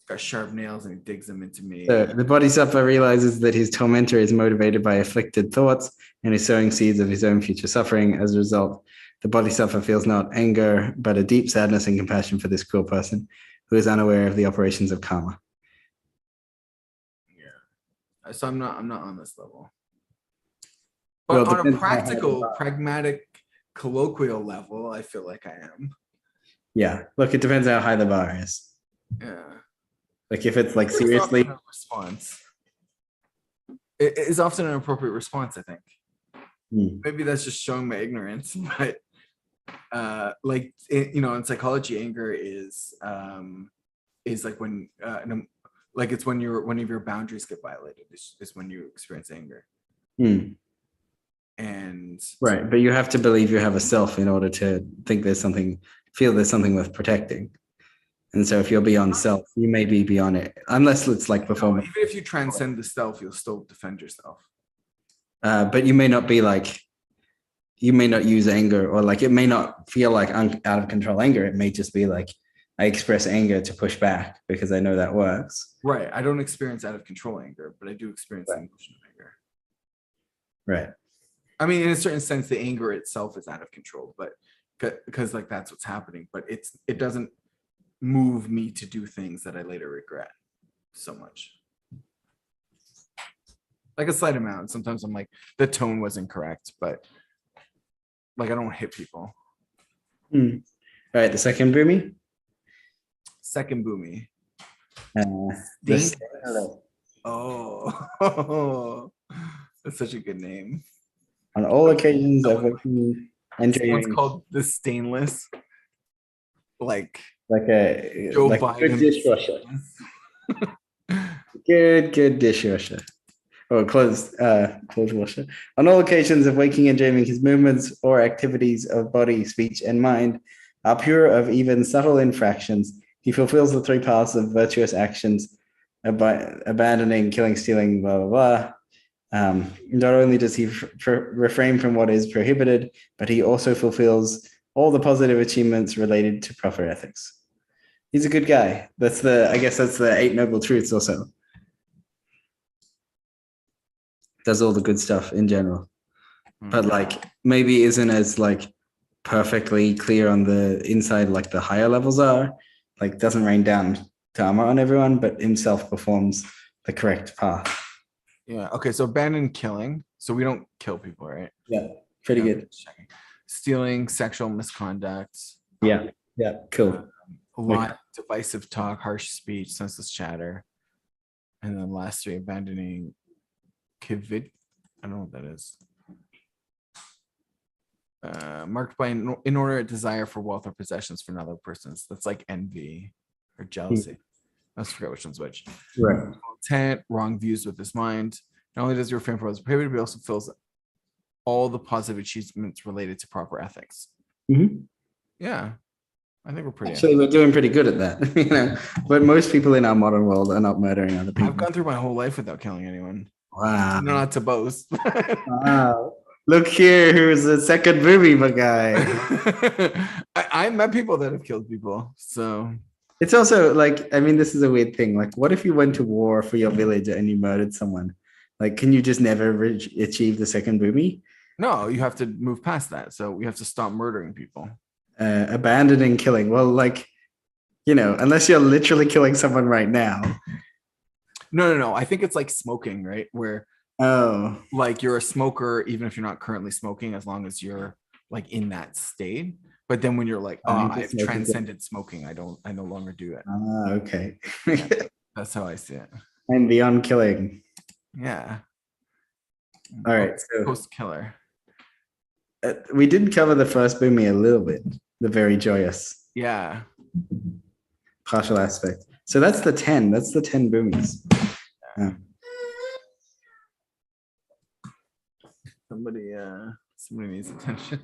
[SPEAKER 1] Got sharp nails and he digs them into me.
[SPEAKER 2] So the bodhisattva realizes that his tormentor is motivated by afflicted thoughts and is sowing seeds of his own future suffering. As a result, the bodhisattva feels not anger, but a deep sadness and compassion for this cruel person who is unaware of the operations of karma.
[SPEAKER 1] Yeah. So I'm not on this level. But well, on a practical, pragmatic, colloquial level, I feel like I am.
[SPEAKER 2] Yeah. Look, it depends how high the bar is.
[SPEAKER 1] Yeah.
[SPEAKER 2] Like if it's like seriously
[SPEAKER 1] response, it is often an appropriate response. I think maybe that's just showing my ignorance, but like in psychology, anger is like when like it's when one of your boundaries get violated. Is when you experience anger. And
[SPEAKER 2] right, but you have to believe you have a self in order to think feel there's something worth protecting. And so if you're beyond self, you may be beyond it, unless it's like performance.
[SPEAKER 1] Even if you transcend the self, you'll still defend yourself.
[SPEAKER 2] But you may not be like, you may not use anger, or like it may not feel like out of control anger. It may just be like, I express anger to push back because I know that works.
[SPEAKER 1] Right. I don't experience out of control anger, but I do experience the emotion of anger.
[SPEAKER 2] Right.
[SPEAKER 1] I mean, in a certain sense, the anger itself is out of control, but because like that's what's happening, but it doesn't move me to do things that I later regret so much. Like a slight amount. Sometimes I'm like, the tone was incorrect, but like I don't hit people.
[SPEAKER 2] All right, the second bhumi.
[SPEAKER 1] Second bhumi. Oh, that's such a good name.
[SPEAKER 2] On all occasions of waking and dreaming.
[SPEAKER 1] It's called the stainless. Like
[SPEAKER 2] a
[SPEAKER 1] Joe
[SPEAKER 2] like
[SPEAKER 1] Biden.
[SPEAKER 2] Good dishwasher. good dishwasher. Or clothes washer. On all occasions of waking and dreaming, his movements or activities of body, speech, and mind are pure of even subtle infractions. He fulfills the 3 paths of virtuous actions, abandoning, killing, stealing, blah, blah, blah. Not only does he refrain from what is prohibited, but he also fulfills all the positive achievements related to proper ethics. He's a good guy. I guess that's the 8 Noble Truths also. Does all the good stuff in general. But like maybe isn't as like perfectly clear on the inside like the higher levels are. Like doesn't rain down dharma on everyone, but himself performs the correct path.
[SPEAKER 1] Yeah. Okay. So abandon killing. So we don't kill people, right?
[SPEAKER 2] Yeah, pretty
[SPEAKER 1] Yeah,
[SPEAKER 2] good.
[SPEAKER 1] just checking. Stealing, sexual misconduct,
[SPEAKER 2] Yeah, yeah, cool.
[SPEAKER 1] a lot, divisive talk, harsh speech, senseless chatter, and then last three, abandoning kivid. I don't know what that is. Marked by inordinate desire for wealth or possessions from other persons. That's like envy or jealousy. I forget which one's which.
[SPEAKER 2] Right.
[SPEAKER 1] Intent, wrong views with his mind. Not only does he refrain from what's prohibited, but he also fills all the positive achievements related to proper ethics.
[SPEAKER 2] Mhm.
[SPEAKER 1] Yeah, I think we're pretty.
[SPEAKER 2] Actually, we're doing pretty good at that, you know. But most people in our modern world are not murdering other people.
[SPEAKER 1] I've gone through my whole life without killing anyone.
[SPEAKER 2] Wow.
[SPEAKER 1] Not to boast.
[SPEAKER 2] Wow. Look here, who's the second bhumi, my guy.
[SPEAKER 1] I met people that have killed people. So
[SPEAKER 2] It's also like, I mean, this is a weird thing. Like, what if you went to war for your village and you murdered someone? Like, can you just never achieve the second bhumi?
[SPEAKER 1] no, you have to move past that. So we have to stop murdering people.
[SPEAKER 2] Abandoning killing. Well, like, you know, unless you're literally killing someone right now.
[SPEAKER 1] No. I think it's like smoking, right? Where like you're a smoker, even if you're not currently smoking, as long as you're like in that state. But then when you're like, oh, I've transcended smoking, I no longer do it.
[SPEAKER 2] Okay.
[SPEAKER 1] Yeah, that's how I see it.
[SPEAKER 2] I'm beyond killing.
[SPEAKER 1] Yeah.
[SPEAKER 2] All right. So
[SPEAKER 1] post killer.
[SPEAKER 2] We did cover the first bhumi a little bit, the very joyous.
[SPEAKER 1] Yeah.
[SPEAKER 2] Partial aspect. So that's the 10. That's the 10 bhumis. Yeah.
[SPEAKER 1] Somebody needs attention.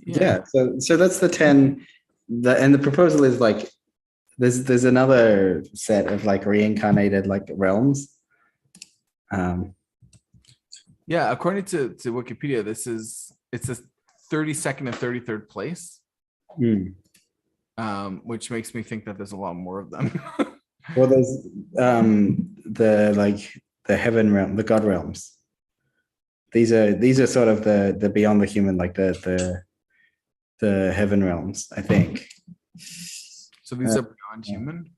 [SPEAKER 2] Yeah. So that's the 10. And the proposal is like there's another set of like reincarnated like realms.
[SPEAKER 1] Yeah, according to Wikipedia, it's a 32nd and 33rd place. Which makes me think that there's a lot more of them.
[SPEAKER 2] Well, there's the heaven realm, the god realms. These are sort of the beyond the human, like the heaven realms, I think.
[SPEAKER 1] So these are beyond human.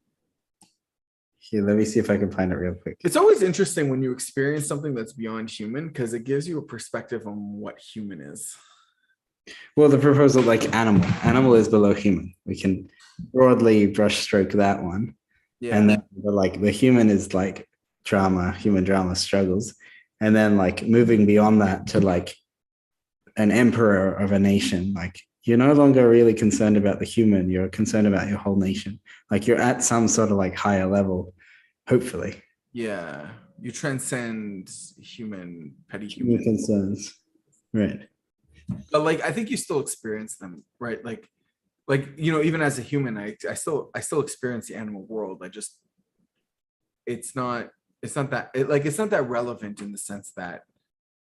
[SPEAKER 2] Here, let me see if I can find it real quick.
[SPEAKER 1] It's always interesting when you experience something that's beyond human because it gives you a perspective on what human is.
[SPEAKER 2] Well, the proposal, like animal is below human. We can broadly brush stroke that one. Yeah. And then the human is like human drama struggles. And then like moving beyond that to like an emperor of a nation, like you're no longer really concerned about the human, you're concerned about your whole nation. Like you're at some sort of like higher level, hopefully.
[SPEAKER 1] Yeah. You transcend petty human
[SPEAKER 2] concerns. Right.
[SPEAKER 1] But like I think you still experience them, right? Like you know, even as a human, I still experience the animal world. It's not that relevant in the sense that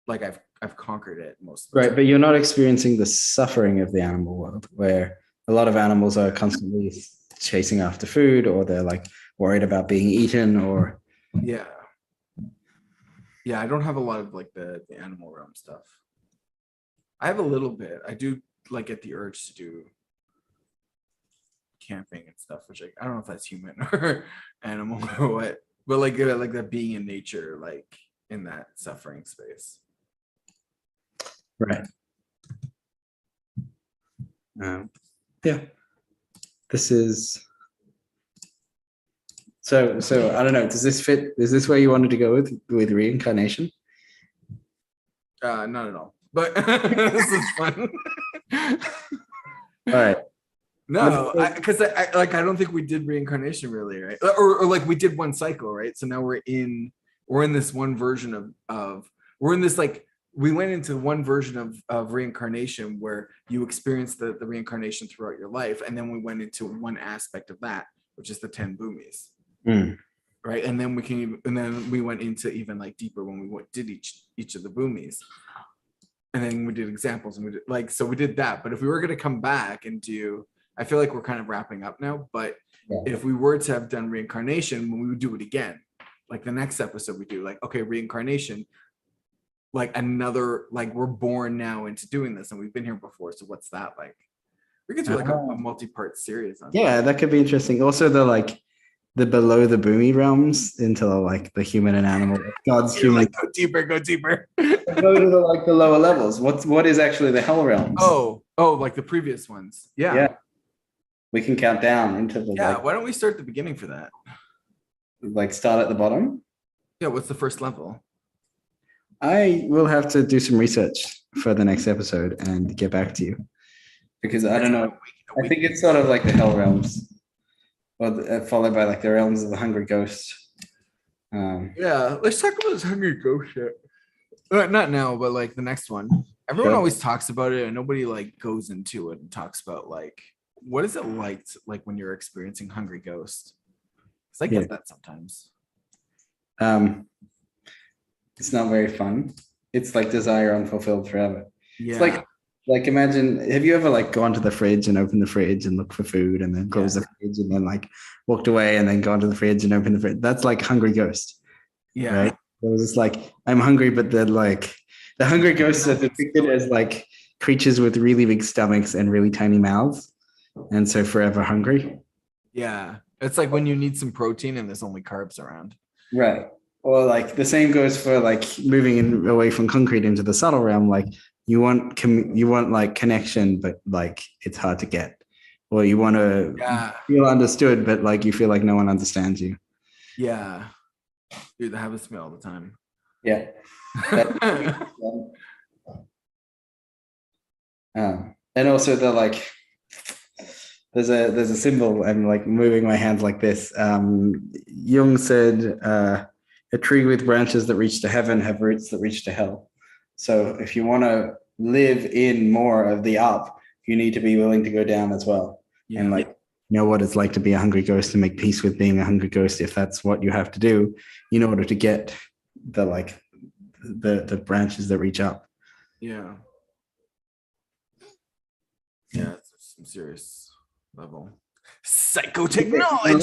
[SPEAKER 1] like I've conquered it most.
[SPEAKER 2] Right, but you're not experiencing the suffering of the animal world, where a lot of animals are constantly chasing after food, or they're like worried about being eaten, or
[SPEAKER 1] yeah. I don't have a lot of like the animal realm stuff. I have a little bit. I do like get the urge to do camping and stuff, which I don't know if that's human or animal or what, but like that being in nature, like in that suffering space.
[SPEAKER 2] Right. Yeah. This is so I don't know. Does this fit? Is this where you wanted to go with reincarnation?
[SPEAKER 1] Not at all. But this is fun.
[SPEAKER 2] All right.
[SPEAKER 1] No, because I don't think we did reincarnation really, right? Or like we did one cycle, right? So now we're in this one version of we're in this like we went into one version of reincarnation where you experience the reincarnation throughout your life, and then we went into one aspect of that, which is the 10 bhumis. Right, and then we went into even like deeper when we did each of the bhumis. And then we did examples and we did so we did that. But if we were going to come back and do, I feel like we're kind of wrapping up now, but if we were to have done reincarnation, when we would do it again, like the next episode we do like, okay, reincarnation, like another, like we're born now into doing this and we've been here before. So what's that like? We could do like a multi-part series on
[SPEAKER 2] Yeah, that could be interesting. Also, the below the bhumi realms into like the human and animal, God's
[SPEAKER 1] You're
[SPEAKER 2] human.
[SPEAKER 1] like, go deeper, go deeper.
[SPEAKER 2] Go to the lower levels. What is actually the hell realms?
[SPEAKER 1] Oh, like the previous ones. Yeah.
[SPEAKER 2] Yeah. We can count down into the
[SPEAKER 1] Yeah. Why don't we start at the beginning for that?
[SPEAKER 2] like start at the bottom.
[SPEAKER 1] Yeah. What's the first level?
[SPEAKER 2] I will have to do some research for the next episode and get back to you because I don't know. I think it's sort of like the hell realms, or followed by like the realms of the hungry ghost.
[SPEAKER 1] Yeah, let's talk about this hungry ghost shit. Not now, but like the next one. Everyone
[SPEAKER 2] Sure.
[SPEAKER 1] always talks about it, and nobody like goes into it and talks about like what is it like when you're experiencing hungry ghost? Because I get that sometimes.
[SPEAKER 2] It's not very fun. It's like desire unfulfilled forever.
[SPEAKER 1] Yeah.
[SPEAKER 2] It's like imagine, have you ever like gone to the fridge and opened the fridge and looked for food and then closed the fridge and then like walked away and then gone to the fridge and opened the fridge? That's like hungry ghost.
[SPEAKER 1] Yeah.
[SPEAKER 2] Right. It was just like, I'm hungry, but then like the hungry ghosts are depicted as like creatures with really big stomachs and really tiny mouths. And so forever hungry.
[SPEAKER 1] Yeah. It's like when you need some protein and there's only carbs around.
[SPEAKER 2] Right. Or like the same goes for like moving away from concrete into the subtle realm. Like you want like connection, but like it's hard to get. Or you want to feel understood, but like you feel like no one understands you.
[SPEAKER 1] Yeah. Dude, that happens to me all the time.
[SPEAKER 2] Yeah. And also the like there's a symbol. I'm like moving my hands like this. Jung said a tree with branches that reach to heaven have roots that reach to hell. So if you want to live in more of the up, you need to be willing to go down as well. Yeah. And like know what it's like to be a hungry ghost and make peace with being a hungry ghost if that's what you have to do in order to get the like the branches that reach up.
[SPEAKER 1] Yeah. Yeah, it's some serious level. Psychotechnology.